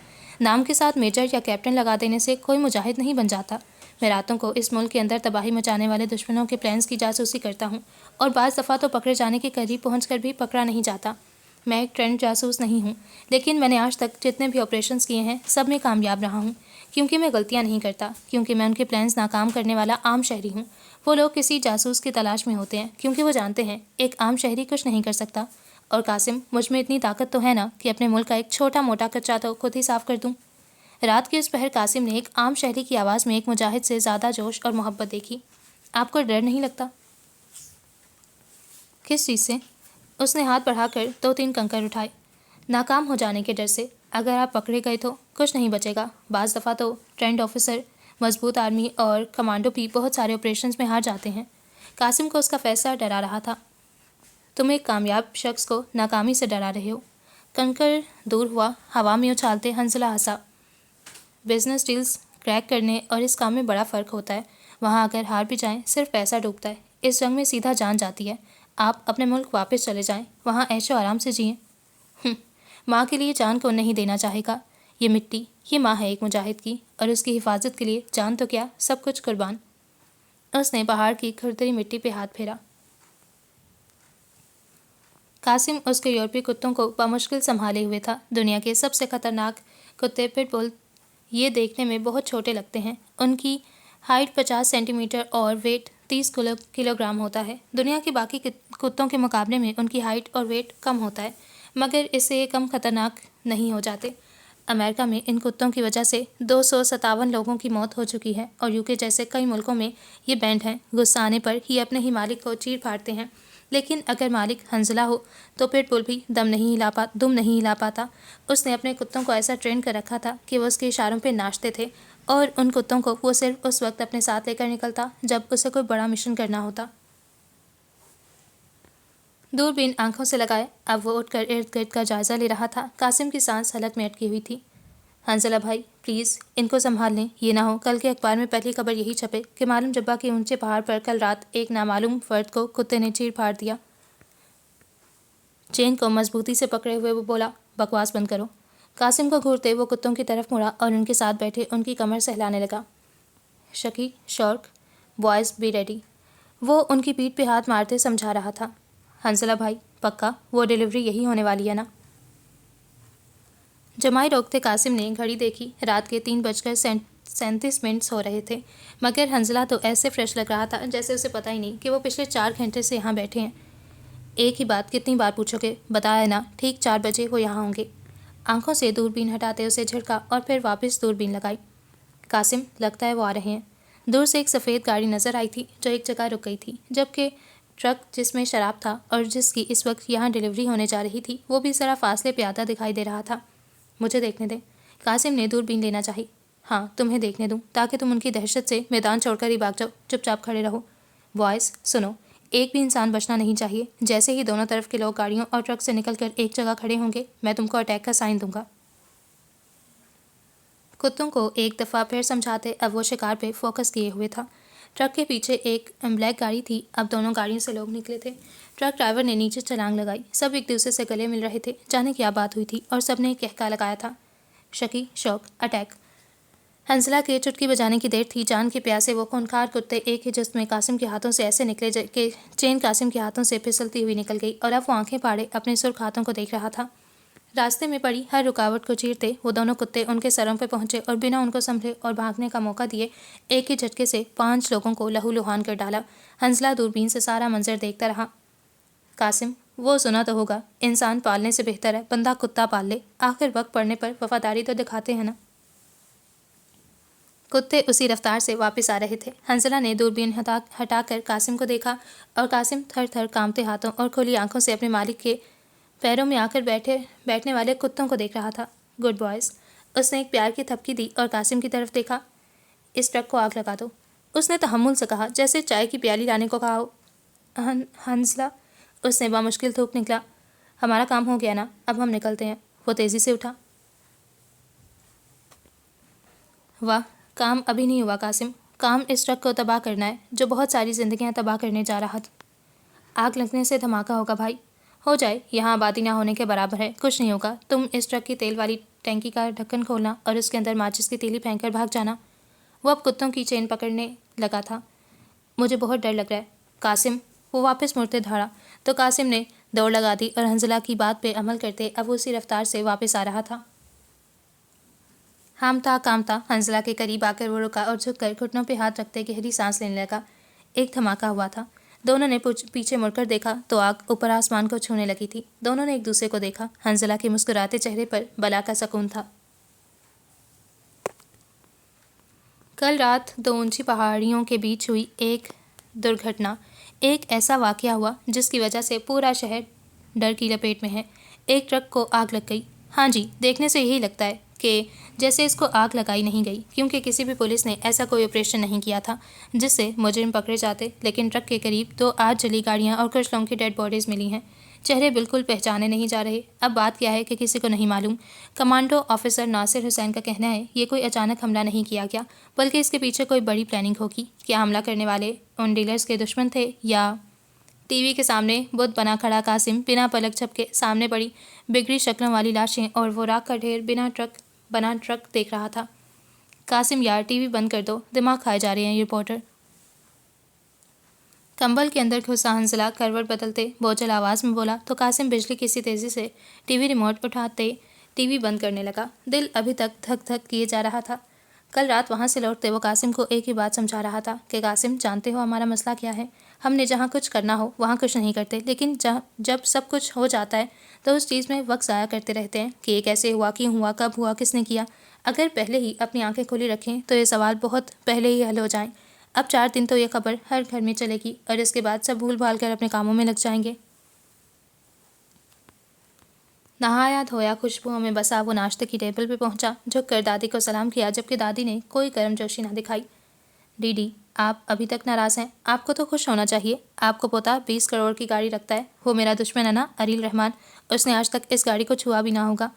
नाम के साथ मेजर या कैप्टन लगा देने से कोई मुजाहिद नहीं बन जाता। मैं रातों को इस मुल्क के अंदर तबाही मचाने वाले दुश्मनों के प्लान्स की जासूसी करता हूँ और बाज़ दफ़ा तो पकड़े जाने के करीब पहुँच भी पकड़ा नहीं जाता। मैं एक ट्रेंड जासूस नहीं हूँ, लेकिन मैंने आज तक जितने भी ऑपरेशंस किए हैं सब में कामयाब रहा हूँ, क्योंकि मैं गलतियाँ नहीं करता, क्योंकि मैं उनके प्लान्स नाकाम करने वाला आम शहरी हूँ। वो लोग किसी जासूस की तलाश में होते हैं क्योंकि वो जानते हैं एक आम शहरी कुछ नहीं कर सकता। और कासिम, मुझ में इतनी ताकत तो है ना कि अपने मुल्क का एक छोटा मोटा कच्चा तो खुद ही साफ़ कर दूँ। रात के उस पहर कासिम ने एक आम शहरी की आवाज़ में एक मुजाहिद से ज़्यादा जोश और मोहब्बत देखी। आपको डर नहीं लगता? किस चीज़ से? उसने हाथ बढ़ाकर 2-3 कंकर उठाए। नाकाम हो जाने के डर से। अगर आप पकड़े गए तो कुछ नहीं बचेगा। बाज़ दफ़ा तो ट्रेंड ऑफिसर, मजबूत आर्मी और कमांडो भी बहुत सारे ऑपरेशंस में हार जाते हैं। कासिम को उसका फैसला डरा रहा था। तुम एक कामयाब शख्स को नाकामी से डरा रहे हो। कंकर दूर हुआ, हवा में उछालते हंसला हंसा। बिजनेस डील्स क्रैक करने और इस काम में बड़ा फ़र्क होता है। वहाँ अगर हार भी जाएं सिर्फ पैसा डूबता है, इस जंग में सीधा जान जाती है। आप अपने मुल्क वापस चले जाएं, वहाँ ऐशो आराम से जिएं। माँ के लिए जान कौन नहीं देना चाहेगा? ये मिट्टी, ये माँ है एक मुजाहिद की, और उसकी हिफाजत के लिए जान तो क्या सब कुछ कुर्बान। उसने पहाड़ की खुरदरी मिट्टी पे हाथ फेरा। कासिम उसके यूरोपीय कुत्तों को बामुश्किल संभाले हुए था। दुनिया के सबसे खतरनाक कुत्ते पिटबुल ये देखने में बहुत छोटे लगते हैं। उनकी हाइट 50 सेंटीमीटर और वेट 30 किलोग्राम होता है। दुनिया के बाकी कुत्तों के मुकाबले में उनकी हाइट और वेट कम होता है, मगर इससे ये कम खतरनाक नहीं हो जाते। अमेरिका में इन कुत्तों की वजह से 257 लोगों की मौत हो चुकी है और यूके जैसे कई मुल्कों में ये बैंड हैं। गुस्सा आने पर ही अपने ही मालिक को चीर फाड़ते हैं। लेकिन अगर मालिक हंसला हो तो पिटबुल भी दुम नहीं हिला पाता। उसने अपने कुत्तों को ऐसा ट्रेन कर रखा था कि वो उसके इशारों पे नाचते थे और उन कुत्तों को वो सिर्फ उस वक्त अपने साथ लेकर निकलता जब उसे कोई बड़ा मिशन करना होता। दूरबीन आंखों से लगाए अब वो उठकर इर्द गिर्द का जायज़ा ले रहा था। कासिम की सांस हलक में अटकी हुई थी। हंसला भाई, प्लीज़ इनको संभाल लें। ये ना हो कल के अखबार में पहली खबर यही छपे कि मालूम जब्बा के ऊंचे पहाड़ पर कल रात एक नामालूम फर्द को कुत्ते ने चीर फाड़ दिया। चेन को मजबूती से पकड़े हुए वो बोला, बकवास बंद करो। कासिम को घूरते वो कुत्तों की तरफ मुड़ा और उनके साथ बैठे उनकी कमर सहलाने लगा। शकी, शौर्क, बॉयज़ बी रेडी। वो उनकी पीठ पे हाथ मारते समझा रहा था। हंसला भाई, पक्का वो डिलीवरी यही होने वाली है ना? जमाई रोकते कासिम ने घड़ी देखी। रात के 3:37 हो रहे थे, मगर हंजला तो ऐसे फ्रेश लग रहा था जैसे उसे पता ही नहीं कि वो पिछले 4 घंटे से यहाँ बैठे हैं। एक ही बात कितनी बार पूछोगे? बताया ना, ठीक 4 बजे वो यहाँ होंगे। आंखों से दूरबीन हटाते उसे झटका और फिर वापस दूरबीन लगाई। कासिम, लगता है वो आ रहे हैं। दूर से एक सफ़ेद गाड़ी नज़र आई थी जो एक जगह रुक गई थी, जबकि ट्रक जिसमें शराब था और जिसकी इस वक्त यहाँ डिलीवरी होने जा रही थी वो भी ज़रा फासले पे आता दिखाई दे रहा था। मुझे देखने दें। कासिम ने दूरबीन लेना चाही। हाँ, तुम्हें देखने दूँ ताकि तुम उनकी दहशत से मैदान छोड़कर ही भाग जाओ। चुपचाप खड़े रहो। बॉयज़ सुनो, एक भी इंसान बचना नहीं चाहिए। जैसे ही दोनों तरफ के लोग गाड़ियों और ट्रक से निकलकर एक जगह खड़े होंगे, मैं तुमको अटैक का साइन दूंगा। कुत्तों को एक दफ़ा फिर समझाते अब वो शिकार पे फोकस किए हुए था। ट्रक के पीछे एक ब्लैक गाड़ी थी। अब दोनों गाड़ियों से लोग निकले थे। ट्रक ड्राइवर ने नीचे छलांग लगाई। सब एक दूसरे से गले मिल रहे थे। जाने क्या बात हुई थी और सब ने कहका लगाया था, शकी, शौक, अटैक। हंसला के चुटकी बजाने की देर थी। जान के प्यासे वो खूंखार कुत्ते एक ही जस्त में कासिम के हाथों से ऐसे निकले कि चेन कासिम के हाथों से फिसलती हुई निकल गई और अब वो आंखें फाड़े अपने सुर्ख हाथों को देख रहा था। रास्ते में पड़ी हर रुकावट को चीरते वो दोनों कुत्ते उनके सरों पर पहुंचे और बिना उनको संभले और भागने का मौका दिए एक ही झटके से 5 लोगों को लहूलुहान कर डाला। हंसला दूरबीन से सारा मंजर देखता रहा। कासिम, वो सुना तो होगा, इंसान पालने से बेहतर है बंदा कुत्ता पाल ले। आखिर वक्त पड़ने पर वफादारी तो दिखाते हैं ना। कुत्ते उसी रफ्तार से वापस आ रहे थे। हंसला ने दूरबीन हटाकर कासिम को देखा और कासिम थर थर कांपते हाथों और खुली आंखों से अपने मालिक के पैरों में आकर बैठने वाले कुत्तों को देख रहा था। Good boys. उसने एक प्यार की थपकी दी और कासिम की तरफ देखा। इस ट्रक को आग लगा दो, उसने तहम्मुल से कहा, जैसे चाय की प्याली लाने को कहा हो। हंसला, उसने बामुश्किल थूक निकला। हमारा काम हो गया ना, अब हम निकलते हैं। वो तेज़ी से उठा। वाह, काम अभी नहीं हुआ कासिम। काम इस ट्रक को तबाह करना है जो बहुत सारी जिंदगियां तबाह करने जा रहा था। आग लगने से धमाका होगा भाई। हो जाए, यहाँ आबादी ना होने के बराबर है। कुछ नहीं होगा। तुम इस ट्रक की तेल वाली टैंकी का ढक्कन खोलना और उसके अंदर माचिस की तीली फेंक कर भाग जाना। वो अब कुत्तों की चेन पकड़ने लगा था। मुझे बहुत डर लग रहा है कासिम। वो वापस मुड़ते दौड़ा तो कासिम ने दौड़ लगा दी और हंजला की बात पे अमल करते अब उसी रफ्तार से वापस आ रहा था। हामता कामता हंजला के करीब आकर वो रुका और झुककर घुटनों पे हाथ रखते गहरी सांस लेने लगा। एक धमाका हुआ था। दोनों ने पीछे मुड़कर देखा तो आग ऊपर आसमान को छूने लगी थी। दोनों ने एक दूसरे को देखा। हंजला के मुस्कुराते चेहरे पर बला का सुकून था। कल रात 2 ऊंची पहाड़ियों के बीच हुई एक दुर्घटना, एक ऐसा वाकया हुआ जिसकी वजह से पूरा शहर डर की लपेट में है। एक ट्रक को आग लग गई। हाँ जी, देखने से यही लगता है कि जैसे इसको आग लगाई नहीं गई, क्योंकि किसी भी पुलिस ने ऐसा कोई ऑपरेशन नहीं किया था जिससे मुजरिम पकड़े जाते। लेकिन ट्रक के करीब 2 आज जली गाड़ियाँ और कुछ लोगों की डेड बॉडीज़ मिली हैं। चेहरे बिल्कुल पहचाने नहीं जा रहे। अब बात क्या है कि किसी को नहीं मालूम। कमांडो ऑफिसर नासिर हुसैन का कहना है ये कोई अचानक हमला नहीं किया गया, बल्कि इसके पीछे कोई बड़ी प्लानिंग होगी। क्या हमला करने वाले उन डीलर्स के दुश्मन थे या टीवी के सामने बुत बना खड़ा कासिम बिना पलक झपके सामने पड़ी बिगड़ी शक्लों वाली लाशें और वो राख का ढेर बना ट्रक देख रहा था। कासिम यार, टीवी बंद कर दो, दिमाग खाए जा रहे हैं ये रिपोर्टर। कंबल के अंदर घुसा हंसला करवट बदलते बोझल आवाज़ में बोला तो कासिम बिजली की सी तेज़ी से टीवी रिमोट उठाते टीवी बंद करने लगा। दिल अभी तक धक धक किए जा रहा था। कल रात वहाँ से लौटते वो कासिम को एक ही बात समझा रहा था कि कासिम, जानते हो हमारा मसला क्या है? हमने जहाँ कुछ करना हो वहाँ कुछ नहीं करते, लेकिन जब सब कुछ हो जाता है तो उस चीज़ में वक्त ज़ाया करते रहते हैं कि ये कैसे हुआ, क्यों हुआ, कब हुआ, किसने किया। अगर पहले ही अपनी आंखें खुली रखें तो ये सवाल बहुत पहले ही हल हो जाएं। अब 4 दिन तो ये खबर हर घर में चलेगी और इसके बाद सब भूल भाल कर अपने कामों में लग जाएंगे। नहाया धोया खुशबुओं में बसा वो नाश्ते की टेबल पे पहुंचा, झुककर दादी को सलाम किया, जबकि दादी ने कोई गर्मजोशी ना दिखाई। दीदी, आप अभी तक नाराज़ हैं? आपको तो खुश होना चाहिए। आपको पोता 20 करोड़ की गाड़ी रखता है। वो मेरा दुश्मन है ना, अरील रहमान। उसने आज तक इस गाड़ी को छुआ भी ना होगा।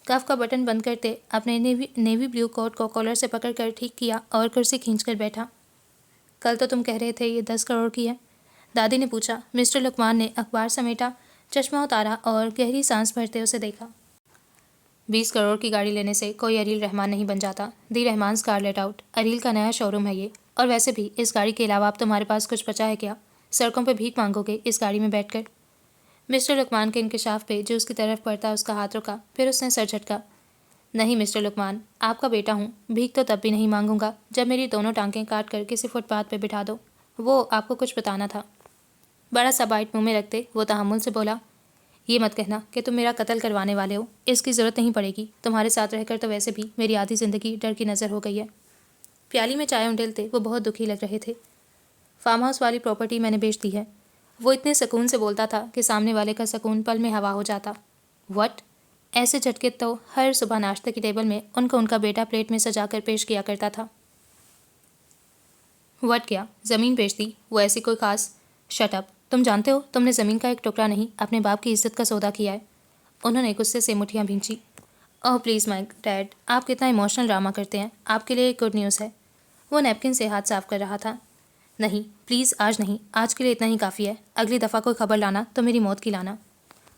कफ का बटन बंद करते अपने नेवी ब्लू कोट को कॉलर से पकड़ कर ठीक किया और कुर्सी खींच कर बैठा। कल तो तुम कह रहे थे ये 10 करोड़ की है, दादी ने पूछा। मिस्टर लुकमान ने अखबार समेटा, चश्मा उतारा और गहरी सांस भरते उसे देखा। 20 करोड़ की गाड़ी लेने से कोई अरील रहमान नहीं बन जाता। दी रहमान कार लेट आउट, अरील का नया शोरूम है ये। और वैसे भी इस गाड़ी के अलावा अब तुम्हारे पास कुछ बचा है क्या? सड़कों पर भीख मांगोगे इस गाड़ी में बैठकर? मिस्टर लुकमान के इंकशाफ पे जो उसकी तरफ पड़ता उसका हाथ रुका, फिर उसने सर झटका। नहीं मिस्टर लुकमान, आपका बेटा हूँ, भीख तो तब भी नहीं मांगूंगा जब मेरी दोनों टांगें काट कर किसी फुटपाथ पे बिठा दो। वो आपको कुछ बताना था। बड़ा सा बाइट मुंह में रखते वो तहम्मुल से बोला, ये मत कहना कि तुम मेरा कत्ल करवाने वाले हो, इसकी ज़रूरत नहीं पड़ेगी। तुम्हारे साथ रहकर तो वैसे भी मेरी आधी ज़िंदगी डर की नज़र हो गई है। प्याली में चाय उंडेलते वो बहुत दुखी लग रहे थे। फार्म हाउस वाली प्रॉपर्टी मैंने बेच दी है। वो इतने सुकून से बोलता था कि सामने वाले का सुकून पल में हवा हो जाता। व्हाट? ऐसे झटके तो हर सुबह नाश्ते की टेबल में उनको उनका बेटा प्लेट में सजा कर पेश किया करता था। व्हाट क्या? ज़मीन बेच दी? वो ऐसी कोई खास? Shut up. तुम जानते हो तुमने ज़मीन का एक टुकड़ा नहीं, अपने बाप की इज्जत का सौदा किया है। उन्होंने गुस्से से मुठ्ठियाँ भींची। ओह प्लीज़ माय डैड, आप कितना इमोशनल ड्रामा करते हैं। आपके लिए एक गुड न्यूज़ है। वो नैपकिन से हाथ साफ कर रहा था। नहीं प्लीज़, आज नहीं, आज के लिए इतना ही काफ़ी है। अगली दफ़ा कोई खबर लाना तो मेरी मौत की लाना।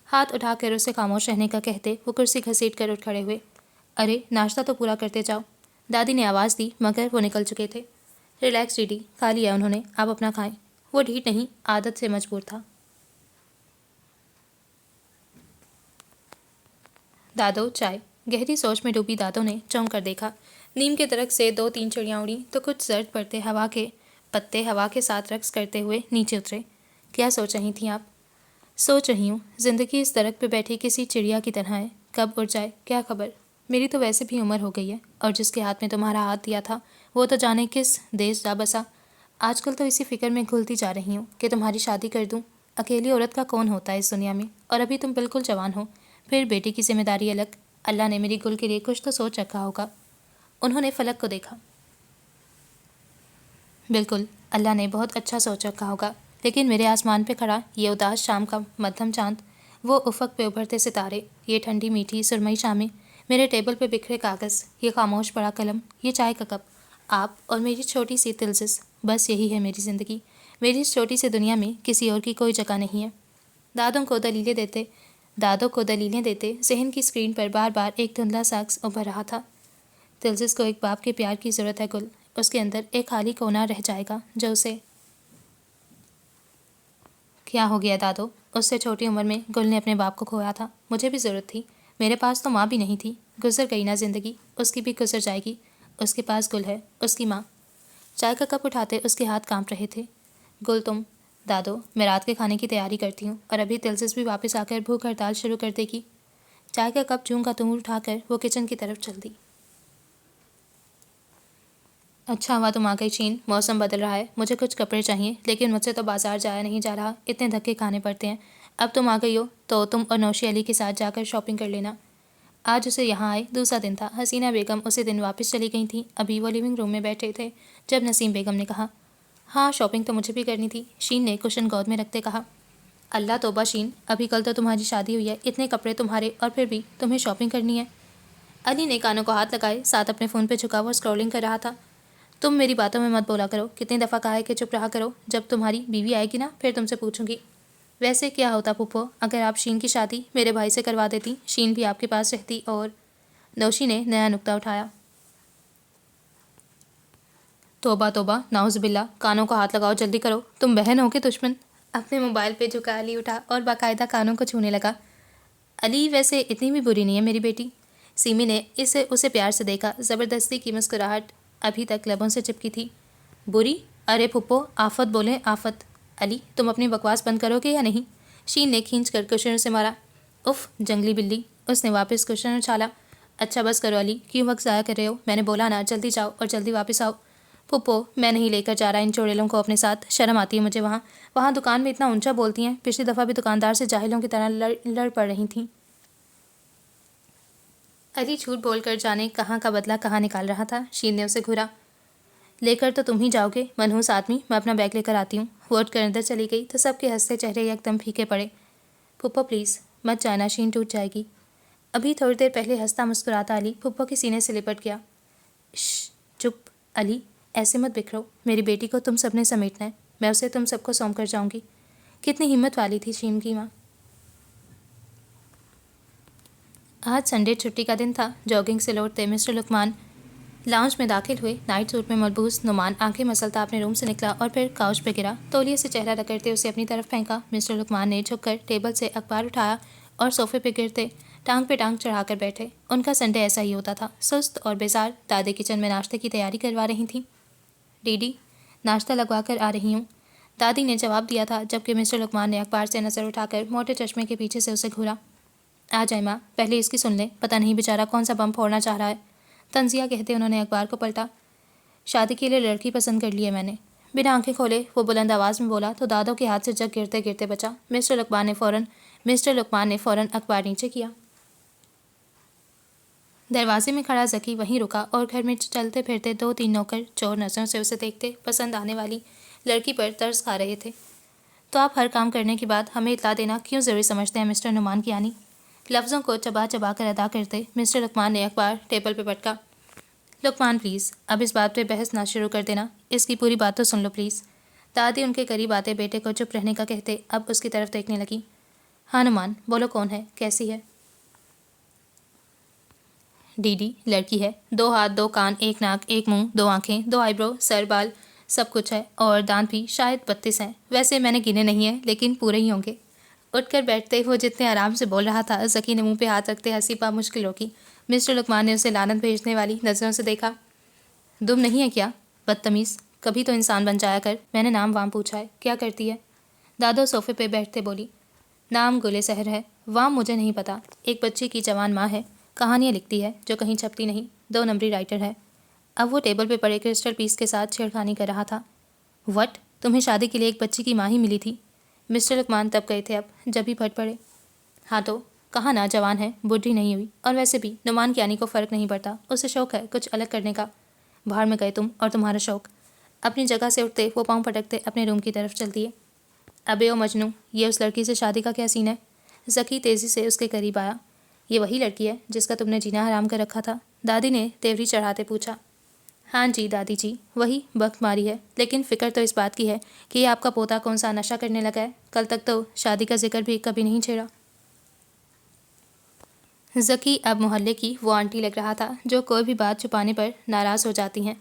हाथ उठाकर उसे खामोश रहने का कहते वो कुर्सी घसीट कर उठ खड़े हुए। अरे नाश्ता तो पूरा करते जाओ। दादी ने आवाज़ दी मगर वो निकल चुके थे। रिलैक्स डीडी, खा लिया उन्होंने, आप अपना खाएं। वो ढीठ नहीं, आदत से मजबूर था। दादो चाय। गहरी सोच में डूबी दादो ने चौंक कर देखा। नीम के दरख्त से 2-3 चिड़ियाँ उड़ी तो कुछ जर्द पड़ते हवा के पत्ते हवा के साथ रक्स करते हुए नीचे उतरे। क्या सोच रही थी आप? सोच रही हूँ ज़िंदगी इस दरख्त पे बैठी किसी चिड़िया की तरह है, कब उड़ जाए क्या खबर। मेरी तो वैसे भी उम्र हो गई है, और जिसके हाथ में तुम्हारा हाथ दिया था वो तो जाने किस देश जा बसा। आजकल तो इसी फिक्र में घुलती जा रही हूँ कि तुम्हारी शादी कर दूँ। अकेली औरत का कौन होता है इस दुनिया में, और अभी तुम बिल्कुल जवान हो, फिर बेटी की जिम्मेदारी अलग। अल्लाह ने मेरी गुल के लिए कुछ तो सोच रखा होगा। उन्होंने फलक को देखा। बिल्कुल, अल्लाह ने बहुत अच्छा सोच रखा होगा, लेकिन मेरे आसमान पे खड़ा ये उदास शाम का मध्यम चांद, वो उफक पे उभरते सितारे, ये ठंडी मीठी सुरमई शामें, मेरे टेबल पे बिखरे कागज़, ये खामोश पड़ा कलम, ये चाय का कप, आप और मेरी छोटी सी तिलजिस, बस यही है मेरी ज़िंदगी। मेरी इस छोटी सी दुनिया में किसी और की कोई जगह नहीं है। दादों को दलीलें देते दादों को दलीलें देते जहन की स्क्रीन पर बार बार एक धुंधला शख्स उभर रहा था। तिलजिस को एक बाप के प्यार की ज़रूरत है गुल। उसके अंदर एक खाली कोना रह जाएगा जो उसे। क्या हो गया दादो? उससे छोटी उम्र में गुल ने अपने बाप को खोया था। मुझे भी ज़रूरत थी। मेरे पास तो माँ भी नहीं थी। गुजर गई ना ज़िंदगी, उसकी भी गुजर जाएगी। उसके पास गुल है, उसकी माँ। चाय का कप उठाते उसके हाथ कांप रहे थे। गुल तुम। दादो, मैं रात के खाने की तैयारी करती हूँ, और अभी तिलजिस भी वापस आकर भूख हड़ताल शुरू कर देगी। चाय का कप चूं का तूं उठाकर वो किचन की तरफ चल दी। अच्छा हुआ तुम आ गई शीन, मौसम बदल रहा है, मुझे कुछ कपड़े चाहिए, लेकिन मुझसे तो बाजार जाया नहीं जा रहा, इतने धक्के खाने पड़ते हैं। अब तुम आ गई हो तो तुम और नौशी अली के साथ जाकर शॉपिंग कर लेना। आज उसे यहाँ आए दूसरा दिन था। हसीना बेगम उसी दिन वापस चली गई थी। अभी वो लिविंग रूम में बैठे थे जब नसीम बेगम ने कहा, हाँ शॉपिंग तो मुझे भी करनी थी। शीन ने कुशन गोद में रखते कहा, अल्लाह तौबा शीन, अभी कल तो तुम्हारी शादी हुई है, इतने कपड़े तुम्हारे, और फिर भी तुम्हें शॉपिंग करनी है। अली ने कानों को हाथ लगाए, साथ अपने फ़ोन पे झुका हुआ स्क्रॉलिंग कर रहा था। तुम मेरी बातों में मत बोला करो, कितनी दफ़ा कहा है कि चुप रहा करो। जब तुम्हारी बीवी आएगी ना फिर तुमसे पूछूंगी। वैसे क्या होता पुप्पो अगर आप शीन की शादी मेरे भाई से करवा देती, शीन भी आपके पास रहती। और नौशी ने नया नुक्ता उठाया। तोबा तोबा, नाउज़ुबिल्ला, कानों को हाथ लगाओ, जल्दी करो, तुम बहन हो के दुश्मन। अपने मोबाइल पे झुका अली उठा और बाकायदा कानों को छूने लगा। अली वैसे इतनी भी बुरी नहीं है मेरी बेटी। सीमी ने इसे उसे प्यार से देखा। ज़बरदस्ती की मुस्कुराहट अभी तक लबों से चिपकी थी। बुरी? अरे फुप्पो, आफत बोले आफत। अली तुम अपनी बकवास बंद करोगे या नहीं? शीन ने खींच कर कुशन से मारा। उफ जंगली बिल्ली। उसने वापस कुशन उछाला। अच्छा बस करो अली, क्यों वक्त ज़ाया कर रहे हो? मैंने बोला ना जल्दी जाओ और जल्दी वापस आओ। फुप्पो मैं नहीं लेकर जा रहा इन चुड़ैलों को अपने साथ, शर्म आती है मुझे। वहाँ वहाँ दुकान में इतना ऊंचा बोलती हैं, पिछली दफ़ा भी दुकानदार से जाहिलों की तरह लड़ पड़ रही थीं। अली झूठ बोलकर जाने कहाँ का बदला कहाँ निकाल रहा था। शीन ने उसे घूरा। लेकर तो तुम ही जाओगे मनहूस आदमी, मैं अपना बैग लेकर आती हूँ। वो उठ कर अंदर चली गई तो सबके हंसते चेहरे एकदम फीके पड़े। फुप्पो प्लीज़ मत जाना, शीन टूट जाएगी। अभी थोड़ी देर पहले हंसता मुस्कुराता अली फुप्पो के सीने से लिपट गया। चुप अली, ऐसे मत बिखरो, मेरी बेटी को तुम सबने समेटना है, मैं उसे तुम सबको सौंप कर जाऊँगी। कितनी हिम्मत वाली थी शीन की माँ। आज संडे छुट्टी का दिन था। जॉगिंग से लौटते मिस्टर लुकमान लाउंज में दाखिल हुए। नाइट सूट में मलबूस नुमान आंखें मसलता अपने रूम से निकला और फिर काउच पे गिरा। तौलिए से चेहरा रगड़ते उसे अपनी तरफ फेंका। मिस्टर लुकमान ने झुककर टेबल से अखबार उठाया और सोफे पे गिरते टांग पे टांग चढ़ाकर बैठे। उनका संडे ऐसा ही होता था, सुस्त और बेजार। दादी किचन में नाश्ते की तैयारी करवा रही थीं। डीडी, नाश्ता लगवा कर आ रही हूँ, दादी ने जवाब दिया था, जबकि मिस्टर लुकमान ने अखबार से नज़र उठाकर मोटे चश्मे के पीछे से उसे घूरा। आ जाए माँ, पहले इसकी सुन ले, पता नहीं बेचारा कौन सा बम फोड़ना चाह रहा है। तंजिया कहते उन्होंने अखबार को पलटा। शादी के लिए लड़की पसंद कर ली है मैंने। बिना आंखें खोले वो बुलंद आवाज़ में बोला तो दादों के हाथ से जग गिरते गिरते बचा। मिस्टर लुकमान ने फ़ौरन अखबार नीचे किया। दरवाजे में खड़ा जकी वहीं रुका और घर में चलते फिरते 2-3 नौकर चोर नज़रों से उसे देखते पसंद आने वाली लड़की पर तरस खा रहे थे। तो आप हर काम करने के बाद हमें इतला देना क्यों ज़रूरी समझते हैं मिस्टर नुमान कियानी? लफ्ज़ों को चबा चबा कर अदा करते मिस्टर लुकमान ने अखबार टेबल पर पटका। लुकमान प्लीज़, अब इस बात पे बहस ना शुरू कर देना, इसकी पूरी बात तो सुन लो प्लीज़। दादी उनके करीब आते बेटे को चुप रहने का कहते अब उसकी तरफ देखने लगी। हाँ नुमान, बोलो कौन है, कैसी है? डीडी लड़की है, 2 हाथ 2 कान 1 नाक 1 मुंह 2 आंखें 2 आईब्रो सर बाल सब कुछ है, और दांत भी शायद 32 हैं। वैसे मैंने गिने नहीं है, लेकिन पूरे ही होंगे। उठकर बैठते वो जितने आराम से बोल रहा था, जकी ने मुंह पे हाथ रखते हंसी पा मुश्किल रोकी। मिस्टर लुकमान ने उसे लानत भेजने वाली नज़रों से देखा। दुम नहीं है क्या, बदतमीज़, कभी तो इंसान बन जाया कर। मैंने नाम वाम पूछा है, क्या करती है? दादो सोफे पे बैठते बोली। नाम गुले सहर है, वाम मुझे नहीं पता। एक बच्ची की जवान माँ है, कहानियाँ लिखती है जो कहीं छपती नहीं, 2 नंबरी राइटर है। अब वो टेबल पे पड़े क्रिस्टल पीस के साथ छेड़खानी कर रहा था। वट, तुम्हें शादी के लिए एक बच्ची की माँ ही मिली थी? मिस्टर लुकमान तब गए थे, अब जब ही फट पड़े। हाँ तो कहा ना, जवान है, बुढ़ी नहीं हुई। और वैसे भी नुमान कियानी को फ़र्क नहीं पड़ता, उसे शौक़ है कुछ अलग करने का। बाहर में गए तुम और तुम्हारा शौक़। अपनी जगह से उठते वो पाँव पटकते अपने रूम की तरफ चल दिए। अबे ओ मजनू, ये उस लड़की से शादी का क्या सीन है? जकी तेज़ी से उसके करीब आया। ये वही लड़की है जिसका तुमने जीना हराम कर रखा था? दादी ने तेवरी चढ़ाते पूछा। हाँ जी दादी जी, वही बख्त मारी है, लेकिन फ़िक्र तो इस बात की है कि ये आपका पोता कौन सा नशा करने लगा है। कल तक तो शादी का जिक्र भी कभी नहीं छेड़ा। जकी अब मोहल्ले की वो आंटी लग रहा था जो कोई भी बात छुपाने पर नाराज़ हो जाती हैं।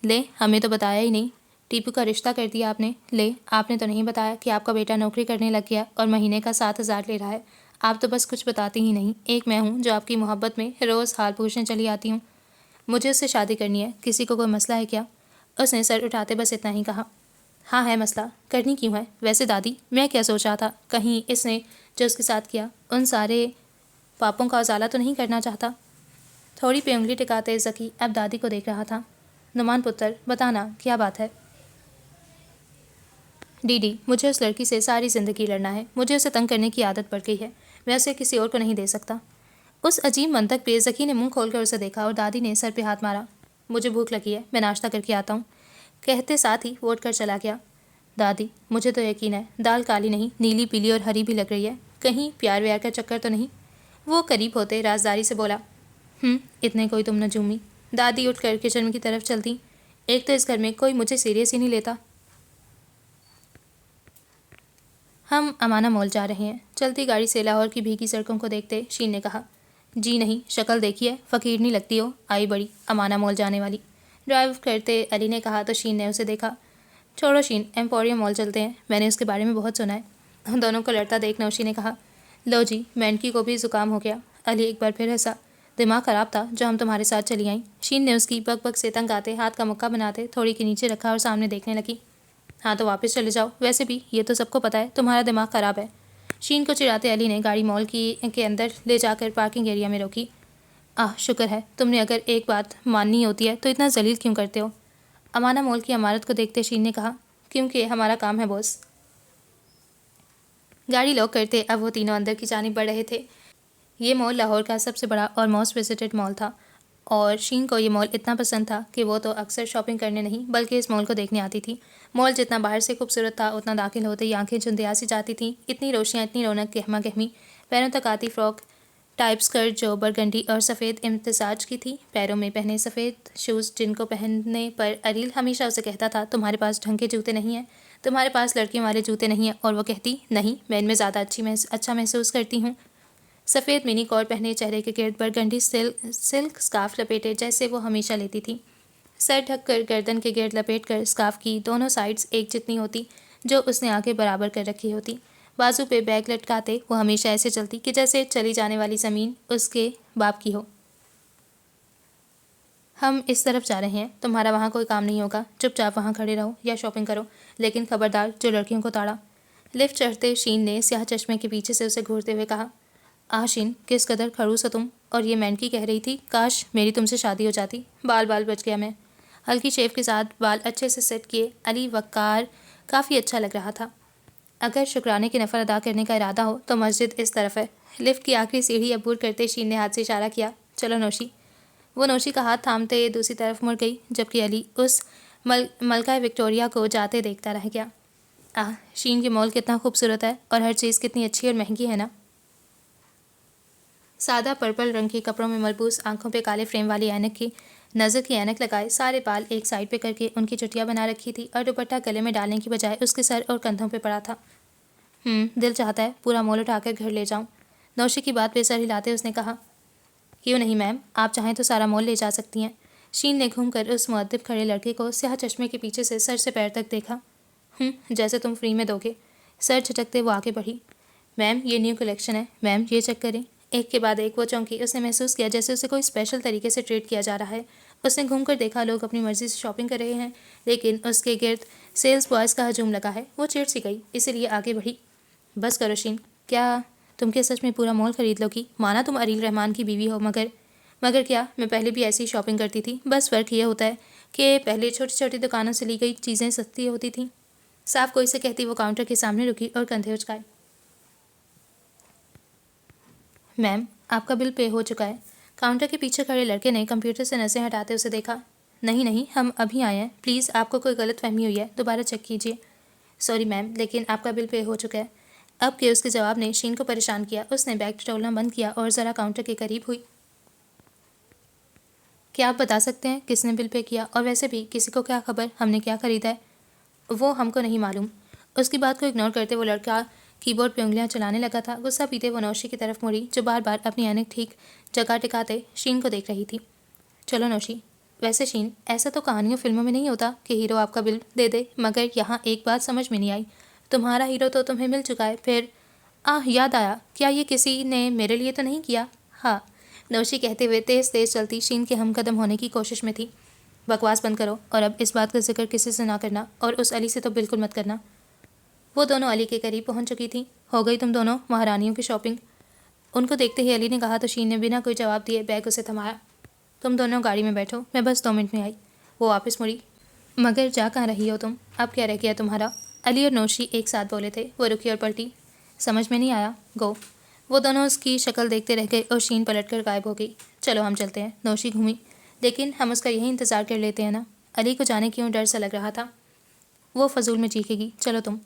ले, हमें तो बताया ही नहीं। टीपू का रिश्ता कर दिया आपने। ले, आपने तो नहीं बताया कि आपका बेटा नौकरी करने लग गया और महीने का 7,000 ले रहा है। आप तो बस कुछ बताती ही नहीं। एक मैं हूँ जो आपकी मोहब्बत में रोज़ हाल पूछने चली आती हूँ। मुझे उससे शादी करनी है, किसी को कोई मसला है क्या? उसने सर उठाते बस इतना ही कहा। हाँ है मसला, करनी क्यों है? वैसे दादी, मैं क्या सोच रहा था, कहीं इसने जो उसके साथ किया उन सारे पापों का उजाला तो नहीं करना चाहता? थोड़ी पे उंगली टिकाते जकी अब दादी को देख रहा था। नुमान पुत्र, बताना क्या बात है? डीडी, मुझे उस लड़की से सारी ज़िंदगी लड़ना है। मुझे उसे तंग करने की आदत पड़ गई है, मैं उसे किसी और को नहीं दे सकता। उस अजीब मंतक पे जकी ने मुंह खोलकर उसे देखा और दादी ने सर पे हाथ मारा। मुझे भूख लगी है, मैं नाश्ता करके आता हूँ, कहते साथ ही वो उठकर चला गया। दादी, मुझे तो यकीन है दाल काली नहीं, नीली पीली और हरी भी लग रही है, कहीं प्यार व्यार का चक्कर तो नहीं? वो करीब होते राजदारी से बोला। इतने कोई तुम नजूमी। दादी उठकर किचन की तरफ चलती। एक तो इस घर में कोई मुझे सीरियस ही नहीं लेता। हम अमाना मॉल जा रहे हैं। चलती गाड़ी से लाहौर की भीगी सड़कों को देखते शीन ने कहा। जी नहीं, शक्ल देखिए, फ़कीर नहीं लगती हो, आई बड़ी अमाना मॉल जाने वाली। ड्राइव करते अली ने कहा तो शीन ने उसे देखा। छोड़ो शीन, एम्पोरियम मॉल चलते हैं, मैंने उसके बारे में बहुत सुना है। उन दोनों को लड़ता देख नौशी ने कहा। लो जी, मेंढकी को भी ज़ुकाम हो गया। अली एक बार फिर हंसा। दिमाग ख़राब था जो हम तुम्हारे साथ चली आईं। शीन ने उसकी बक बक से तंग आते हाथ का मुक्का बनाते थोड़ी के नीचे रखा और सामने देखने लगी। हाँ तो वापस चले जाओ, वैसे भी ये तो सबको पता है तुम्हारा दिमाग ख़राब है। शीन को चिढ़ाते अली ने गाड़ी मॉल के अंदर ले जाकर पार्किंग एरिया में रोकी। शुक्र है, तुमने अगर एक बात माननी होती है तो इतना जलील क्यों करते हो? अमाना मॉल की इमारत को देखते शीन ने कहा। क्योंकि हमारा काम है बॉस। गाड़ी लॉक करते अब वो तीनों अंदर की जानिब बढ़ रहे थे। ये मॉल लाहौर का सबसे बड़ा और मोस्ट विजिटेड मॉल था और शीन को ये मॉल इतना पसंद था कि वो तो अक्सर शॉपिंग करने नहीं बल्कि इस मॉल को देखने आती थी। मॉल जितना बाहर से खूबसूरत था उतना दाखिल होते ही आंखें चुंधिया सी जाती थीं। इतनी रोशनियाँ, इतनी रौनक, गहमा गहमी, पैरों तक आती फ्रॉक टाइप स्कर्ट जो बरगंडी और सफ़ेद इम्तिजाज की थी, पैरों में पहने सफ़ेद शूज़ जिनको पहनने पर अरील हमेशा उसे कहता था तुम्हारे पास ढंग के जूते नहीं हैं, तुम्हारे पास लड़कियों वाले जूते नहीं हैं, और वो कहती नहीं, मैं इनमें ज़्यादा अच्छा महसूस करती हूँ। सफ़ेद मिनी कॉट पहने, चेहरे के गिर्द बरगंडी सिल्क स्कार्फ लपेटे जैसे वो हमेशा लेती थी। सर ढककर गर्दन के गिर्द लपेट कर स्कार्फ की दोनों साइड्स एक जितनी होती जो उसने आगे बराबर कर रखी होती। बाजू पे बैग लटकाते वो हमेशा ऐसे चलती कि जैसे चली जाने वाली ज़मीन उसके बाप की हो। हम इस तरफ जा रहे हैं, तुम्हारा वहाँ कोई काम नहीं होगा, चुपचाप वहाँ खड़े रहो या शॉपिंग करो, लेकिन खबरदार जो लड़कियों को ताड़ा। लिफ्ट चढ़ते शीन ने स्याह चश्मे के पीछे से उसे घूरते हुए कहा, आह शीन, किस कदर खड़ूस हो तुम। और ये मैनकी कह रही थी, काश मेरी तुमसे शादी हो जाती। बाल बाल बच गया मैं। हल्की शेव के साथ बाल अच्छे से सेट किए अली वक्कार काफ़ी अच्छा लग रहा था। अगर शुक्राने की नफल अदा करने का इरादा हो तो मस्जिद इस तरफ है। लिफ्ट की आखिरी सीढ़ी अबूर करते शीन ने हाथ से इशारा किया, चलो नौशी। वो नौशी का हाथ थामते दूसरी तरफ मुड़ गई, जबकि अली उस मलका विक्टोरिया को जाते देखता रह गया। आह, शीन की मॉल कितना खूबसूरत है और हर चीज़ कितनी अच्छी और महंगी है ना। सादा पर्पल रंग के कपड़ों में मलबूस, आंखों पे काले फ्रेम वाली ऐनक की नज़र की ऐनक लगाए, सारे बाल एक साइड पे करके उनकी चुटिया बना रखी थी और दुपट्टा गले में डालने की बजाय उसके सर और कंधों पे पड़ा था। दिल चाहता है पूरा मॉल उठाकर घर ले जाऊं। नौशी की बात पे सर हिलाते उसने कहा, क्यों नहीं मैम, आप चाहें तो सारा मॉल ले जा सकती हैं। शीन ने घूमकर उस मुअद्दिब खड़े लड़के को स्याह चश्मे के पीछे से सर से पैर तक देखा। जैसे तुम फ्री में दोगे। सर झटकते वो आगे बढ़ी। मैम, ये न्यू कलेक्शन है, मैम ये चेक करें। एक के बाद एक वो चौंकी। उसने महसूस किया जैसे उसे कोई स्पेशल तरीके से ट्रीट किया जा रहा है। उसने घूमकर देखा, लोग अपनी मर्जी से शॉपिंग कर रहे हैं, लेकिन उसके गिर्द सेल्स बॉयज़ का हजूम लगा है। वो चिढ़ सी गई, इसीलिए आगे बढ़ी। बस करो शीन, क्या तुम क्या सच में पूरा मॉल खरीद लोगी? माना तुम अरील रहमान की बीवी हो, मगर क्या, मैं पहले भी ऐसी शॉपिंग करती थी। बस फ़र्क ये होता है कि पहले छोटी छोटी दुकानों से ली गई चीज़ें सस्ती होती थीं। साफ कोई से कहती वो काउंटर के सामने रुकी और कंधे उचकाए। मैम, आपका बिल पे हो चुका है। काउंटर के पीछे खड़े लड़के ने कंप्यूटर से नज़रें हटाते उसे देखा। नहीं नहीं, हम अभी आए हैं, प्लीज़ आपको कोई गलत फहमी हुई है, दोबारा चेक कीजिए। सॉरी मैम, लेकिन आपका बिल पे हो चुका है। अब के उसके जवाब ने शीन को परेशान किया। उसने बैग टटोलना बंद किया और ज़रा काउंटर के करीब हुई। क्या आप बता सकते हैं किसने बिल पे किया? और वैसे भी किसी को क्या खबर हमने क्या खरीदा है? वो हमको नहीं मालूम। उसकी बात को इग्नोर करते वो लड़का कीबोर्ड पे उंगलियां चलाने लगा था। गुस्सा पीते वो नौशी की तरफ मुड़ी, जो बार बार अपनी ऐनक ठीक जगह टिकाते शीन को देख रही थी। चलो नौशी। वैसे शीन, ऐसा तो कहानियों फिल्मों में नहीं होता कि हीरो आपका बिल दे दे, मगर यहाँ एक बात समझ में नहीं आई। तुम्हारा हीरो तो तुम्हें मिल चुका है, फिर याद आया, क्या ये किसी ने मेरे लिए तो नहीं किया? हाँ, नौशी कहते हुए तेज़ तेज़ चलती शीन के हमकदम होने की कोशिश में थी। बकवास बंद करो और अब इस बात का जिक्र किसी से ना करना, और उस अली से तो बिल्कुल मत करना। वो दोनों अली के करीब पहुंच चुकी थी। हो गई तुम दोनों महारानियों की शॉपिंग? उनको देखते ही अली ने कहा तो शीन ने बिना कोई जवाब दिए बैग उसे थमाया। तुम दोनों गाड़ी में बैठो, मैं बस 2 मिनट में आई। वो वापस मुड़ी। मगर जा कहाँ रही हो तुम? अब क्या रह गया तुम्हारा? अली और नौशी एक साथ बोले थे। वो रुकी और पलटी। समझ में नहीं आया, गो। वो दोनों उसकी शक्ल देखते रह गए और शीन पलटकर गायब हो गई। चलो हम चलते हैं। नौशी घूमी। लेकिन हम उसका यही इंतज़ार कर लेते हैं ना। अली को जाने क्यों डर सा लग रहा था। वो फजूल में चीखेगी, चलो तुम।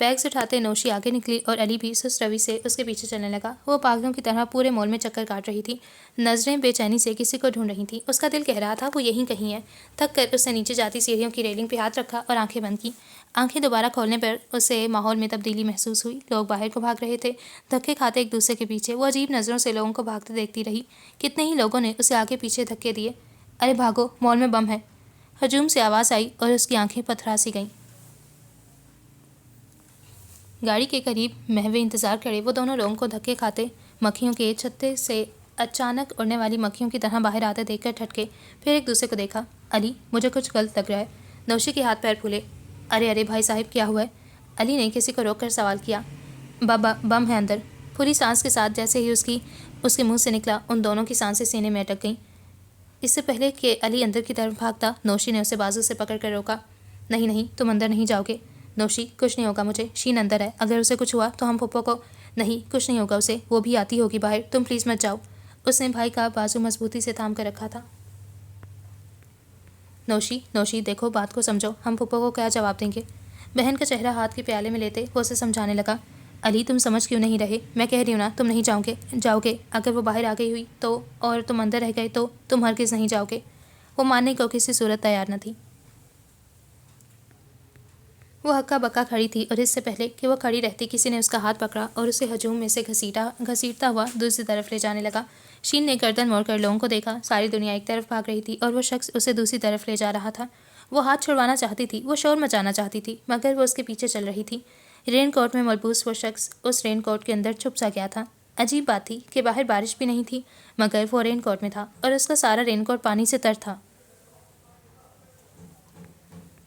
बैग्स उठाते नौशी आगे निकली और अली भी सुस्त रवि से उसके पीछे चलने लगा। वो पागलों की तरह पूरे मॉल में चक्कर काट रही थी, नजरें बेचैनी से किसी को ढूंढ रही थी। उसका दिल कह रहा था वो यहीं कहीं है। थक कर उसने नीचे जाती सीढ़ियों की रेलिंग पे हाथ रखा और आंखें बंद की। आंखें दोबारा खोलने पर उसे माहौल में तब्दीली महसूस हुई। लोग बाहर को भाग रहे थे, धक्के खाते एक दूसरे के पीछे। वो अजीब नज़रों से लोगों को भागते देखती रही। कितने ही लोगों ने उसे आगे पीछे धक्के दिए। अरे भागो, मॉल में बम है। हजूम से आवाज़ आई और उसकी आंखें पथरा सी गईं। गाड़ी के करीब महवे इंतज़ार करे वो दोनों लोगों को धक्के खाते मक्खियों के छत्ते से अचानक उड़ने वाली मक्खियों की तरह बाहर आते देखकर ठटके। फिर एक दूसरे को देखा। अली, मुझे कुछ गलत लग रहा है। नौशी के हाथ पैर फूले। अरे अरे भाई साहब, क्या हुआ है? अली ने किसी को रोककर सवाल किया। बाबा, बम है अंदर। पूरी सांस के साथ जैसे ही उसके मुंह से निकला, उन दोनों की सांसें सीने में अटक गईं। इससे पहले कि अली अंदर की तरफ भागता, नौशी ने उसे बाजू से पकड़ कर रोका। नहीं नहीं, तुम अंदर नहीं जाओगे। नौशी, कुछ नहीं होगा मुझे। शीन अंदर है, अगर उसे कुछ हुआ तो हम पप्पो को। नहीं, कुछ नहीं होगा उसे, वो भी आती होगी बाहर, तुम प्लीज़ मत जाओ। उसने भाई का बाजू मजबूती से थाम कर रखा था। नौशी नौशी, देखो बात को समझो, हम पप्पो को क्या जवाब देंगे? बहन का चेहरा हाथ के प्याले में लेते वो उसे समझाने लगा। अली, तुम समझ क्यों नहीं रहे? मैं कह रही हूँ ना, तुम नहीं जाओगे। अगर वो बाहर आ गई हुई तो, और तुम अंदर रह गए तो तुम हरगिज़ नहीं जाओगे। वो मानने को किसी सूरत तैयार न थी। वो हक्का बक्का खड़ी थी और इससे पहले कि वो खड़ी रहती, किसी ने उसका हाथ पकड़ा और उसे हजूम में से घसीटता हुआ दूसरी तरफ ले जाने लगा। शीन ने गर्दन मोड़कर लोगों को देखा। सारी दुनिया एक तरफ भाग रही थी और वो शख्स उसे दूसरी तरफ ले जा रहा था। वो हाथ छुड़वाना चाहती थी, वो शोर मचाना चाहती थी, मगर वो उसके पीछे चल रही थी। रेनकोट में मलबूस वो शख्स उस रेनकोट के अंदर छुप सा गया था। अजीब बात थी कि बाहर बारिश भी नहीं थी, मगर वो रेनकोट में था और उसका सारा रेनकोट पानी से तर था।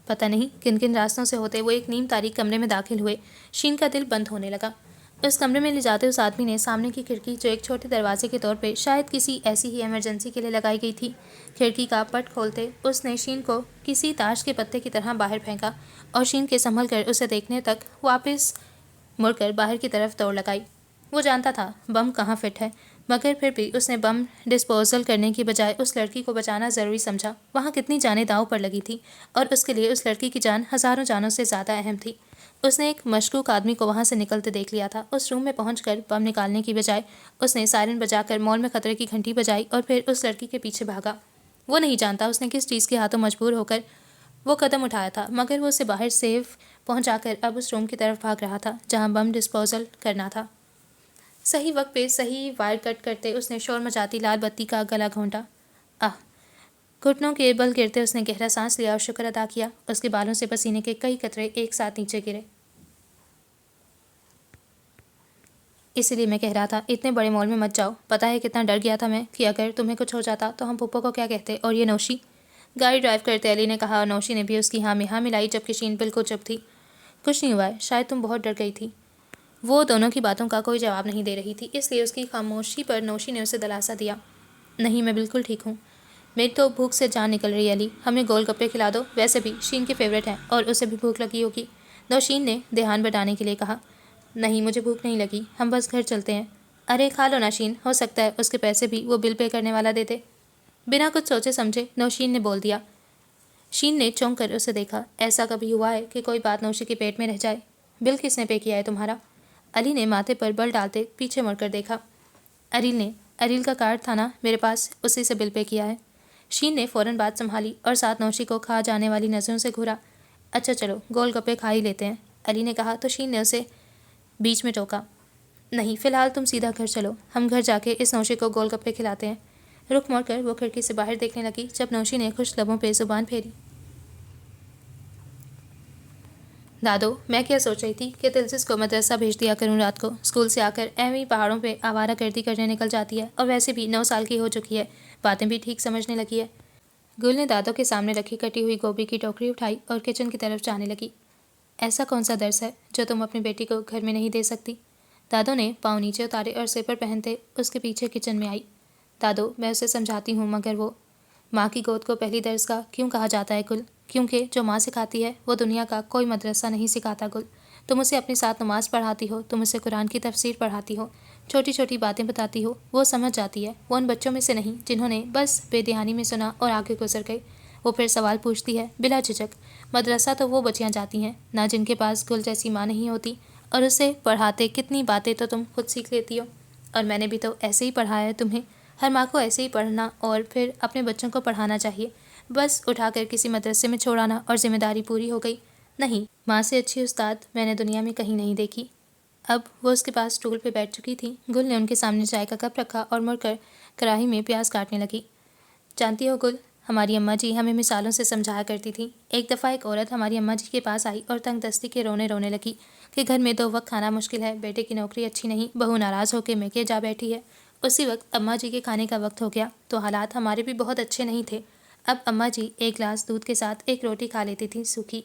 पता नहीं किन किन रास्तों से होते वो एक नीम तारीख कमरे में दाखिल हुए। शीन का दिल बंद होने लगा। उस कमरे में ले जाते उस आदमी ने सामने की खिड़की, जो एक छोटे दरवाजे के तौर पे शायद किसी ऐसी ही इमरजेंसी के लिए लगाई गई थी, खिड़की का पट खोलते उसने शीन को किसी ताश के पत्ते की तरह बाहर फेंका और शीन के संभल कर उसे देखने तक वापस मुड़कर बाहर की तरफ दौड़ लगाई। वो जानता था बम कहाँ फिट है, मगर फिर भी उसने बम डिस्पोजल करने की बजाय उस लड़की को बचाना ज़रूरी समझा। वहाँ कितनी जानें दांव पर लगी थी और उसके लिए उस लड़की की जान हज़ारों जानों से ज़्यादा अहम थी। उसने एक मशकूक आदमी को वहाँ से निकलते देख लिया था। उस रूम में पहुंचकर बम निकालने की बजाय उसने सायरन बजाकर मॉल में खतरे की घंटी बजाई और फिर उस लड़की के पीछे भागा। वो नहीं जानता उसने किस चीज़ के हाथों मजबूर होकर वो कदम उठाया था, मगर वो उसे बाहर सेफ पहुंचाकर अब उस रूम की तरफ भाग रहा था जहां बम डिस्पोजल करना था। सही वक्त पे सही वायर कट करते उसने शोर मचाती लाल बत्ती का गला घोंटा। आह! घुटनों के बल गिरते उसने गहरा सांस लिया और शुक्र अदा किया। उसके बालों से पसीने के कई कतरे एक साथ नीचे गिरे। इसीलिए मैं कह रहा था इतने बड़े मॉल में मत जाओ। पता है कितना डर गया था मैं कि अगर तुम्हें कुछ हो जाता तो हम पुप्पो को क्या कहते। और ये नौशी, गाड़ी ड्राइव करते अली ने कहा और नौशी ने भी उसकी हाँ में हाँ मिलाई, जबकि शीन बिल्कुल चुप थी। कुछ नहीं हुआ है, शायद तुम बहुत डर गई थी। वो दोनों की बातों का कोई जवाब नहीं दे रही थी, इसलिए उसकी खामोशी पर नौशी ने उसे दिलासा दिया। नहीं, मैं बिल्कुल ठीक हूँ। मेरी तो भूख से जान निकल रही है अली, हमें गोलगप्पे खिला दो। वैसे भी शीन के फेवरेट हैं और उसे भी भूख लगी होगी। नौशीन ने ध्यान बढ़ाने के लिए कहा। नहीं, मुझे भूख नहीं लगी, हम बस घर चलते हैं। अरे खा लो ना शीन, हो सकता है उसके पैसे भी वो बिल पे करने वाला देते। बिना कुछ सोचे समझे नौशीन ने बोल दिया। शीन ने चौंक कर उसे देखा। ऐसा कभी हुआ है कि कोई बात नौशी के पेट में रह जाए? बिल किसने पे किया है तुम्हारा? अली ने माथे पर बल डालते पीछे मुड़कर देखा। अरिल ने। अरिल का कार्ड था ना मेरे पास, उसी से बिल पे किया है। शीन ने फ़ौरन बात संभाली और साथ नौशी को खा जाने वाली नज़रों से घूरा। अच्छा चलो गोलगप्पे खा ही लेते हैं, अली ने कहा तो शीन ने उसे बीच में टोका। नहीं, फ़िलहाल तुम सीधा घर चलो, हम घर जाके इस नौशी को गोलगप्पे खिलाते हैं। रुख मोड़कर वो खिड़की से बाहर देखने लगी जब नौशी ने खुश लबों पे ज़ुबान फेरी। दादो, मैं क्या सोच रही थी कि तिलसिस को मदरसा भेज दिया करूँ। रात को स्कूल से आकर एवं पहाड़ों पे आवारागर्दी करने निकल जाती है और वैसे भी 9 साल की हो चुकी है, बातें भी ठीक समझने लगी है। गुल ने दादो के सामने रखी कटी हुई गोभी की टोकरी उठाई और किचन की तरफ जाने लगी। ऐसा कौन सा दर्स है जो तुम अपनी बेटी को घर में नहीं दे सकती? दादो ने पाँव नीचे उतारे और स्लीपर पहनते उसके पीछे किचन में आई। दादो, मैं उसे समझाती हूँ, मगर वो। माँ की गोद को पहली दर्स का क्यों कहा जाता है गुल? क्योंकि जो माँ सिखाती है वो दुनिया का कोई मदरसा नहीं सिखाता गुल। तुम उसे अपने साथ नमाज़ पढ़ाती हो, तुम उसे कुरान की तफसीर पढ़ाती हो, छोटी छोटी बातें बताती हो, वो समझ जाती है। वो उन बच्चों में से नहीं जिन्होंने बस बेध्यानी में सुना और आगे गुजर गए। वो फिर सवाल पूछती है बिला झिझक। मदरसा तो वो बच्चियाँ जाती हैं ना जिनके पास गुल जैसी माँ नहीं होती, और उसे पढ़ाते कितनी बातें तो तुम खुद सीख लेती हो। और मैंने भी तो ऐसे ही पढ़ाया है तुम्हें। हर माँ को ऐसे ही पढ़ना और फिर अपने बच्चों को पढ़ाना चाहिए। बस उठाकर किसी मदरसे में छोड़ाना और जिम्मेदारी पूरी हो गई। नहीं, माँ से अच्छी उस्ताद मैंने दुनिया में कहीं नहीं देखी। अब वो उसके पास स्टूल पे बैठ चुकी थी। गुल ने उनके सामने चाय का कप रखा और मुड़कर कढ़ाई में प्याज काटने लगी। जानती हो गुल, हमारी अम्मा जी हमें मिसालों से समझाया करती थी। एक दफ़ा एक औरत हमारी अम्मा जी के पास आई और तंग दस्ती के रोने रोने लगी कि घर में 2 वक्त खाना मुश्किल है, बेटे की नौकरी अच्छी नहीं, बहू नाराज़ होकर मैके जा बैठी है। उसी वक्त अम्मा जी के खाने का वक्त हो गया तो हालात हमारे भी बहुत अच्छे नहीं थे। अब अम्मा जी एक गिलास दूध के साथ एक रोटी खा लेती थी सूखी।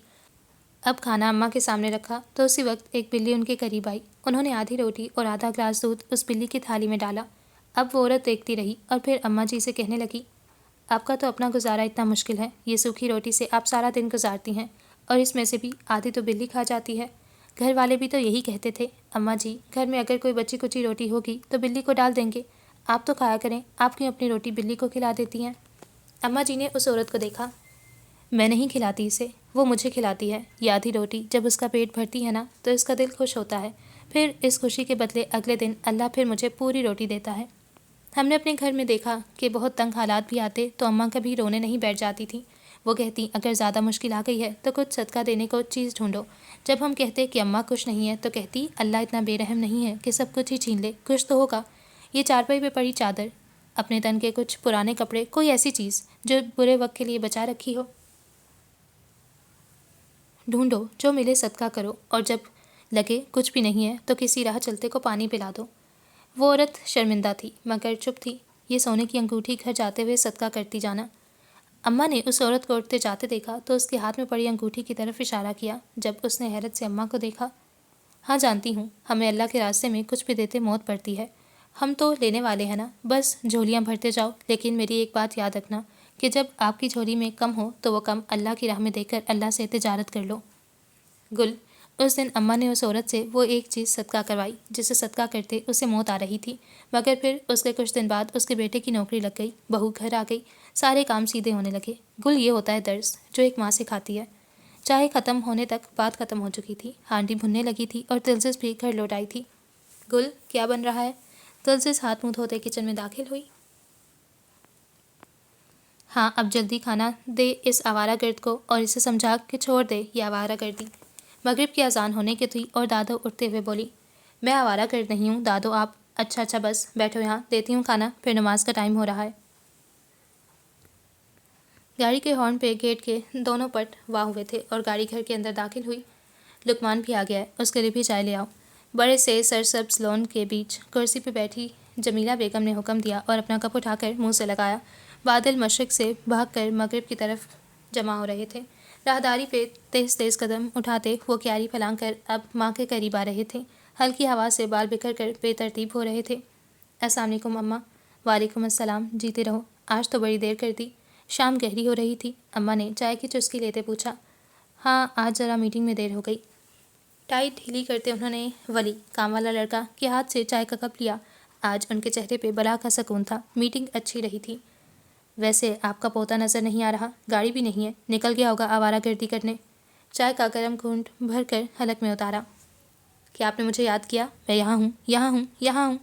अब खाना अम्मा के सामने रखा तो उसी वक्त एक बिल्ली उनके करीब आई। उन्होंने आधी रोटी और आधा गिलास दूध उस बिल्ली की थाली में डाला। अब वो औरत देखती रही और फिर अम्मा जी से कहने लगी, आपका तो अपना गुजारा इतना मुश्किल है, ये सूखी रोटी से आप सारा दिन गुजारती हैं और इसमें से भी आधी तो बिल्ली खा जाती है। घर वाले भी तो यही कहते थे, अम्मा जी घर में अगर कोई बची कुची रोटी होगी तो बिल्ली को डाल देंगे, आप तो खाया करें, आप क्यों अपनी रोटी बिल्ली को खिला देती हैं? अम्मा जी ने उस औरत को देखा। मैं नहीं खिलाती इसे, वो मुझे खिलाती है। ये आधी रोटी जब उसका पेट भरती है ना तो इसका दिल खुश होता है, फिर इस खुशी के बदले अगले दिन अल्लाह फिर मुझे पूरी रोटी देता है। हमने अपने घर में देखा कि बहुत तंग हालात भी आते तो अम्मा कभी रोने नहीं बैठ जाती थी। वो कहती अगर ज़्यादा मुश्किल आ गई है तो कुछ सदका देने को चीज़ ढूंढो। जब हम कहते कि अम्मा कुछ नहीं है तो कहती अल्लाह इतना बेरहम नहीं है कि सब कुछ ही छीन ले, कुछ तो होगा। ये चारपाई पे पड़ी चादर, अपने तन के कुछ पुराने कपड़े, कोई ऐसी चीज़ जो बुरे वक्त के लिए बचा रखी हो, ढूंढो, जो मिले सदका करो। और जब लगे कुछ भी नहीं है तो किसी राह चलते को पानी पिला दो। वो औरत शर्मिंदा थी मगर चुप थी। ये सोने की अंगूठी घर जाते हुए सदका करती जाना। अम्मा ने उस औरत को उठते जाते देखा तो उसके हाथ में पड़ी अंगूठी की तरफ इशारा किया। जब उसने हैरत से अम्मा को देखा, हाँ जानती हूँ, हमें अल्लाह के रास्ते में कुछ भी देते मौत पड़ती है। हम तो लेने वाले हैं ना, बस झोलियाँ भरते जाओ। लेकिन मेरी एक बात याद रखना कि जब आपकी झोली में कम हो तो वो कम अल्लाह की राह में देकर अल्लाह से तिजारत कर लो। गुल, उस दिन अम्मा ने उस औरत से वो एक चीज़ सदका करवाई जिसे सदका करते उसे मौत आ रही थी। मगर फिर उसके कुछ दिन बाद उसके बेटे की नौकरी लग गई, बहू घर आ गई, सारे काम सीधे होने लगे। गुल, ये होता है दर्स जो एक माँ से खाती है। चाय ख़त्म होने तक बात ख़त्म हो चुकी थी। हांडी भुनने लगी थी और तिलजिस भी घर लौट आई थी। गुल, क्या बन रहा है? तिलजिस हाथ मुँह धोते किचन में दाखिल हुई। हाँ, अब जल्दी खाना दे इस आवारागर्द को और इसे समझा कि छोड़ दे ये आवारागर्दी। मगरिब की अजान होने की थी और दादो उठते हुए बोली, मैं आवारागर्द नहीं हूँ दादो, आप। अच्छा अच्छा, बस बैठो यहाँ, देती हूँ खाना, फिर नमाज का टाइम हो रहा है। गाड़ी के हॉर्न पे गेट के दोनों पट वाह हुए थे और गाड़ी घर के अंदर दाखिल हुई। लुकमान भी आ गया है, उसके लिए भी चाय ले आओ। बड़े से सरसब्ज लॉन के बीच कुर्सी पे बैठी जमीला बेगम ने हुक्म दिया और अपना कप उठाकर मुंह से लगाया। बादल मशरिक से भागकर मगरिब की तरफ जमा हो रहे थे। राहदारी पे तेज़ तेज़ कदम उठाते वो क्यारी फैलांग कर अब माँ के करीब आ रहे थे। हल्की हवा से बाल बिखर कर बेतरतीब हो रहे थे। अस्सलाम वालेकुम अम्मा। वालेकुम अस्सलाम, जीते रहो। आज तो बड़ी देर कर दी। शाम गहरी हो रही थी। अम्मा ने चाय की चुस्की लेते पूछा। हाँ, आज ज़रा मीटिंग में देर हो गई। टाई ढीली करते उन्होंने वली, काम वाला लड़का, के हाथ से चाय का कप लिया। आज उनके चेहरे पे बला का सुकून था। मीटिंग अच्छी रही थी। वैसे आपका पोता नज़र नहीं आ रहा, गाड़ी भी नहीं है, निकल गया होगा आवारागर्दी करने। चाय का गर्म घूंट भर कर हलक में उतारा। क्या आपने मुझे याद किया? मैं यहाँ हूँ, यहाँ हूँ, यहाँ हूँ।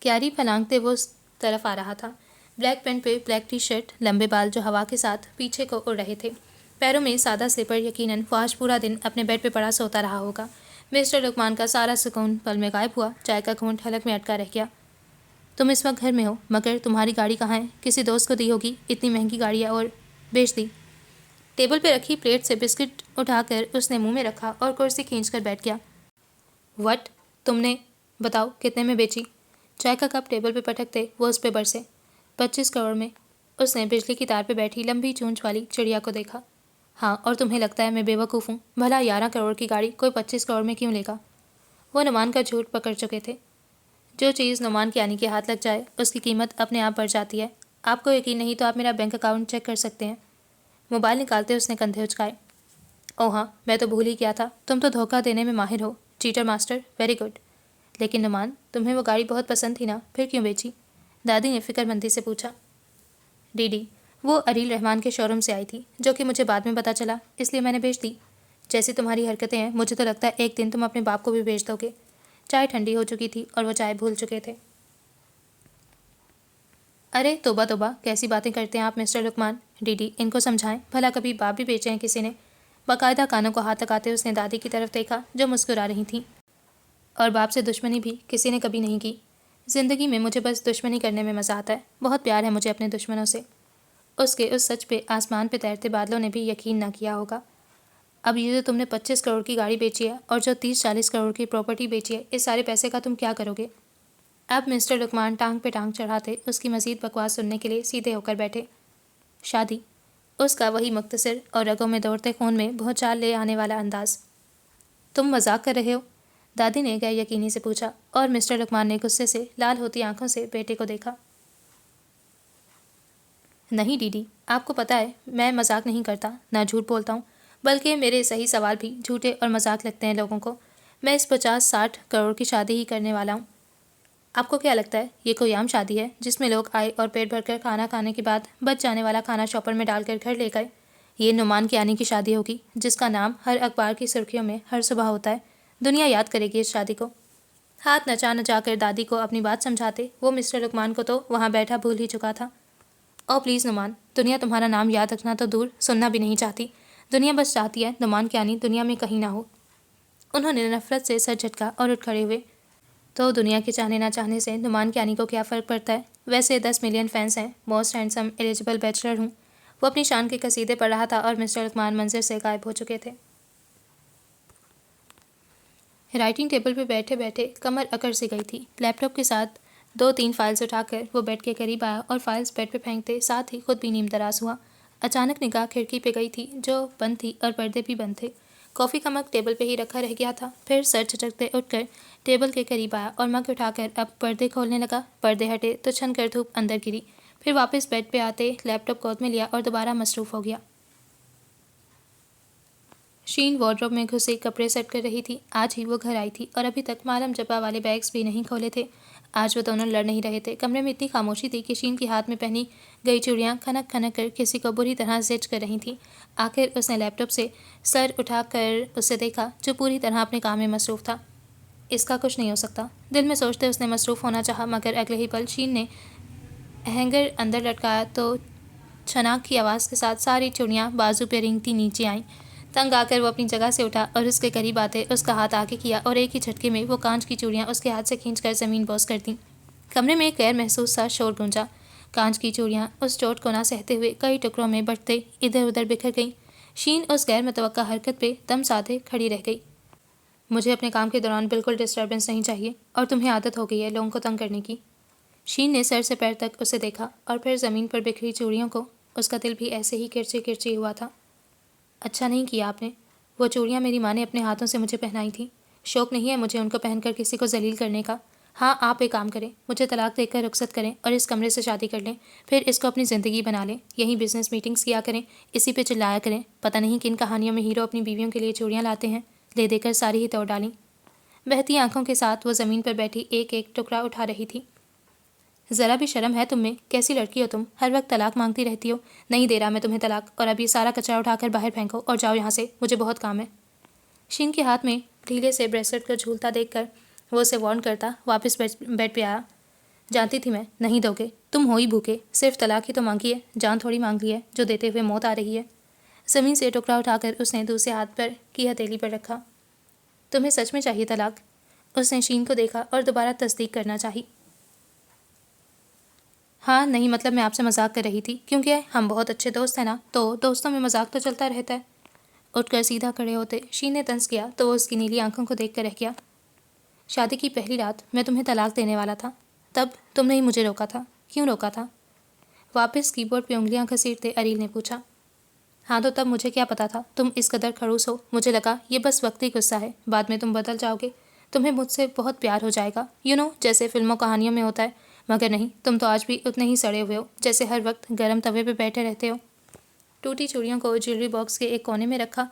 क्यारी फलांगते वो उस तरफ आ रहा था। ब्लैक पैंट पे ब्लैक टी शर्ट, लंबे बाल जो हवा के साथ पीछे को उड़ रहे थे, पैरों में सादा स्लीपर। यकीनन वो आज पूरा दिन अपने बेड पे पड़ा सोता रहा होगा। मिस्टर लुकमान का सारा सुकून पल में गायब हुआ। चाय का घूंट हलक में अटका रह गया। तुम इस वक्त घर में हो, मगर तुम्हारी गाड़ी कहाँ है? किसी दोस्त को दी होगी, इतनी महंगी गाड़ी है और बेच दी। टेबल पे रखी प्लेट से बिस्किट उठाकर उसने मुंह में रखा और कुर्सी खींचकर बैठ गया। वट? तुमने? बताओ कितने में बेची? चाय का कप टेबल पे पटकते वो उस पे बरसे। 25 करोड़ में। उसने बिजली की तार पे बैठी लंबी चूंच वाली चिड़िया को देखा। हाँ, और तुम्हें लगता है मैं बेवकूफ़ हूँ? भला 11 करोड़ की गाड़ी कोई 25 करोड़ में क्यों लेगा? वो नुमान का झूठ पकड़ चुके थे। जो चीज़ नुमान की आनी के हाथ लग जाए उसकी कीमत अपने आप बढ़ जाती है। आपको यकीन नहीं तो आप मेरा बैंक अकाउंट चेक कर सकते हैं। मोबाइल निकालते उसने कंधे उचकाए। ओह हाँ, मैं तो भूल ही गया था, तुम तो धोखा देने में माहिर हो। Cheater master, very good. लेकिन नुमान, तुम्हें वो गाड़ी बहुत पसंद थी ना, फिर क्यों बेची? दादी ने फिक्रमंदी से पूछा। डीडी, वो अरील रहमान के शोरूम से आई थी, जो कि मुझे बाद में पता चला, इसलिए मैंने बेच दी। जैसी तुम्हारी हरकतें हैं मुझे तो लगता है एक दिन तुम अपने बाप को भी बेच दोगे। चाय ठंडी हो चुकी थी और वो चाय भूल चुके थे। अरे तोबा तोबा, कैसी बातें करते हैं आप मिस्टर लुकमान। डीडी, इनको समझाएं, भला कभी बाप भी बेचे हैं किसी ने? बाकायदा कानों को हाथ लगाते उसने दादी की तरफ देखा जो मुस्कुरा रही थी। और बाप से दुश्मनी भी किसी ने कभी नहीं की। ज़िंदगी में मुझे बस दुश्मनी करने में मज़ा आता है। बहुत प्यार है मुझे अपने दुश्मनों से। उसके उस सच पे आसमान पे तैरते बादलों ने भी यकीन ना किया होगा। अब ये जो तुमने 25 करोड़ की गाड़ी बेची है और जो 30-40 करोड़ की प्रॉपर्टी बेची है, इस सारे पैसे का तुम क्या करोगे? अब मिस्टर लुकमान टांग पे टांग चढ़ाते उसकी मज़ीद बकवास सुनने के लिए सीधे होकर बैठे। शादी? उसका वही मुख्तसर और रगों में दौड़ते खून में भौचाल ले आने वाला अंदाज। तुम मजाक कर रहे हो? दादी ने गैर यकीनी से पूछा और मिस्टर लुकमान ने गुस्से से लाल होती आंखों से बेटे को देखा। नहीं डीडी, आपको पता है मैं मजाक नहीं करता, ना झूठ बोलता हूँ, बल्कि मेरे सही सवाल भी झूठे और मजाक लगते हैं लोगों को। मैं इस 50-60 करोड़ की शादी ही करने वाला हूँ। आपको क्या लगता है ये कोई आम शादी है जिसमें लोग आए और पेट भरकर खाना खाने के बाद बच जाने वाला खाना शॉपर में डालकर घर ले गए? ये नुमान की आनी की शादी होगी जिसका नाम हर अखबार की सुर्खियों में हर सुबह होता है। दुनिया याद करेगी इस शादी को। हाथ नचा नचा कर दादी को अपनी बात समझाते वो मिस्टर लुकमान को तो वहाँ बैठा भूल ही चुका था। ओ प्लीज़ नुमान, दुनिया तुम्हारा नाम याद रखना तो दूर, सुनना भी नहीं चाहती। दुनिया बस चाहती है नुमान की आनी दुनिया में कहीं ना हो। उन्होंने नफरत से सर झटका और उठ खड़े हुए। तो दुनिया के चाहने ना चाहने से नुमान की आनी को क्या फ़र्क पड़ता है? वैसे 10 मिलियन फैंस हैं, मोस्ट हैंडसम एलिजिबल बैचलर हूँ। वो अपनी शान के कसीदे पढ़ रहा था और मिस्टर लुकमान मंजर से गायब हो चुके थे। राइटिंग टेबल पर बैठे बैठे कमर अकड़ से गई थी। लैपटॉप के साथ 2-3 फाइल्स उठाकर वो बेड के करीब आया और फाइल्स बेड पे फेंकते साथ ही खुद भी नीम दराज हुआ। अचानक निगाह खिड़की पे गई थी जो बंद थी और पर्दे भी बंद थे। कॉफ़ी का मग टेबल पे ही रखा रह गया था। फिर सर झटकते उठकर टेबल के करीब आया और मग उठाकर अब पर्दे खोलने लगा। पर्दे हटे तो छन कर धूप अंदर गिरी। फिर वापस बेड पे आते लैपटॉप गोद में लिया और दोबारा मसरूफ़ हो गया। शीन वार्डरोब में घुसे कपड़े सेट कर रही थी। आज ही वो घर आई थी और अभी तक मालम जब्बा वाले बैग्स भी नहीं खोले थे। आज वो दोनों लड़ नहीं रहे थे। कमरे में इतनी खामोशी थी कि शीन के हाथ में पहनी गई चूड़ियाँ खनक खनक कर किसी को बुरी तरह ज़िज कर रही थीं। आखिर उसने लैपटॉप से सर उठाकर उसे देखा जो पूरी तरह अपने काम में मसरूफ़ था। इसका कुछ नहीं हो सकता, दिल में सोचते उसने मसरूफ़ होना चाहा, मगर अगले ही पल शीन ने हैंगर अंदर लटकाया तो छनाक की आवाज़ के साथ सारी चूड़ियाँ बाजू पे रेंगती नीचे आईं। तंग आकर वो अपनी जगह से उठा और उसके करीब आते उसका हाथ आगे किया और एक ही झटके में वो कांच की चूड़ियाँ उसके हाथ से खींचकर ज़मीन बोस कर दी। कमरे में एक गैर महसूस सा शोर गूंजा। कांच की चूड़ियाँ उस चोट को ना सहते हुए कई टुकड़ों में बंटते इधर उधर बिखर गईं। शीन उस गैर मुतवक्का हरकत पे दम साधे खड़ी रह गई। मुझे अपने काम के दौरान बिल्कुल डिस्टर्बेंस नहीं चाहिए और तुम्हें आदत हो गई है लोगों को तंग करने की। शीन ने सर से पैर तक उसे देखा और फिर ज़मीन पर बिखरी चूड़ियों को। उसका दिल भी ऐसे ही किरची किरची हुआ था। अच्छा नहीं किया आपने। वो चूड़ियाँ मेरी माँ ने अपने हाथों से मुझे पहनाई थी। शौक़ नहीं है मुझे उनको पहनकर किसी को जलील करने का। हाँ, आप एक काम करें, मुझे तलाक देकर रुखसत करें और इस कमरे से शादी कर लें। फिर इसको अपनी ज़िंदगी बना लें। यहीं बिजनेस मीटिंग्स किया करें, इसी पे चिल्लाया करें। पता नहीं किन कहानियों में हीरो अपनी बीवियों के लिए चूड़ियाँ लाते हैं। ले देकर सारी ही तोड़ डाली। बहती आंखों के साथ वो ज़मीन पर बैठी एक एक टुकड़ा उठा रही थी। ज़रा भी शर्म है तुम में? कैसी लड़की हो तुम, हर वक्त तलाक मांगती रहती हो। नहीं दे रहा मैं तुम्हें तलाक, और अब ये सारा कचरा उठाकर बाहर फेंको और जाओ यहाँ से, मुझे बहुत काम है। शीन के हाथ में ढीले से ब्रेसलेट को झूलता देखकर वो उसे वार्न करता वापस बेड पे आया। जानती थी मैं, नहीं दोगे, तुम हो ही भूखे, सिर्फ तलाक ही तो मांगी है, जान थोड़ी मांग ली है जो देते हुए मौत आ रही है। ज़मीन से टुकड़ा उठाकर उसने दूसरे हाथ पर की हथेली पर रखा। तुम्हें सच में चाहिए तलाक? उसने शीन को देखा और दोबारा तस्दीक करना चाही। हाँ, नहीं मतलब मैं आपसे मजाक कर रही थी, क्योंकि हम बहुत अच्छे दोस्त हैं ना, तो दोस्तों में मजाक तो चलता रहता है। उठकर सीधा खड़े होते शीन ने तंज किया तो वो उसकी नीली आंखों को देख कर रह गया। शादी की पहली रात मैं तुम्हें तलाक देने वाला था, तब तुमने ही मुझे रोका था। क्यों रोका था? वापस कीबोर्ड पे उंगलियां घसीटते अरील ने पूछा। हाँ, तो तब मुझे क्या पता था तुम इस कदर खड़ूस हो। मुझे लगा ये बस वक्ती गुस्सा है, बाद में तुम बदल जाओगे, तुम्हें मुझसे बहुत प्यार हो जाएगा, जैसे फिल्मों कहानियों में होता है। मगर नहीं, तुम तो आज भी उतने ही सड़े हुए हो, जैसे हर वक्त गर्म तवे पे बैठे रहते हो। टूटी चूड़ियों को ज्वेलरी बॉक्स के एक कोने में रखा।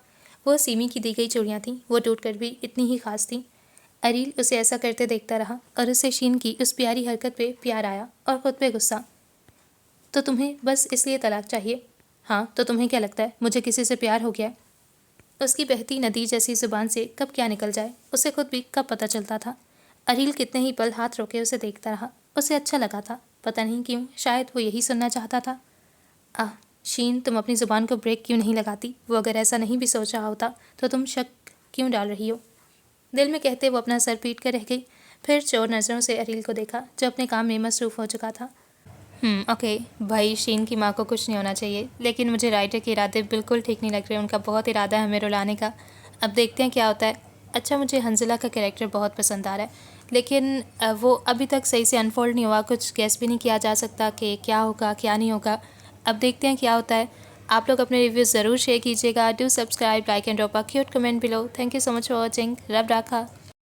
वो सीमी की दी गई चूड़ियाँ थीं, वो टूट कर भी इतनी ही खास थीं। अरील उसे ऐसा करते देखता रहा और उसे शीन की उस प्यारी हरकत पे प्यार आया और खुद पे गुस्सा। तो तुम्हें बस इसलिए तलाक चाहिए? हाँ, तो तुम्हें क्या लगता है मुझे किसी से प्यार हो गया? उसकी बहती नदी जैसी जुबान से कब क्या निकल जाए उसे खुद भी कब पता चलता था। अरील कितने ही पल हाथ रोके उसे देखता रहा। उसे अच्छा लगा था, पता नहीं क्यों, शायद वो यही सुनना चाहता था। आह शीन, तुम अपनी ज़ुबान को ब्रेक क्यों नहीं लगाती? वो अगर ऐसा नहीं भी सोच रहा होता तो तुम शक क्यों डाल रही हो? दिल में कहते वो अपना सर पीट कर रह गई। फिर चोर नज़रों से अरील को देखा जो अपने काम में मसरूफ़ हो चुका था। ओके भाई, शीन की माँ को कुछ नहीं होना चाहिए, लेकिन मुझे राइटर के इरादे बिल्कुल ठीक नहीं लग रहे। उनका बहुत इरादा है हमें रुलाने का। अब देखते हैं क्या होता है। अच्छा, मुझे हंजिला का कैरेक्टर बहुत पसंद आ रहा है, लेकिन वो अभी तक सही से अनफोल्ड नहीं हुआ। कुछ गेस भी नहीं किया जा सकता कि क्या होगा क्या नहीं होगा। अब देखते हैं क्या होता है। आप लोग अपने रिव्यूज़ ज़रूर शेयर कीजिएगा। Do subscribe, like and drop a cute comment below. Thank you so much for watching. रब राखा।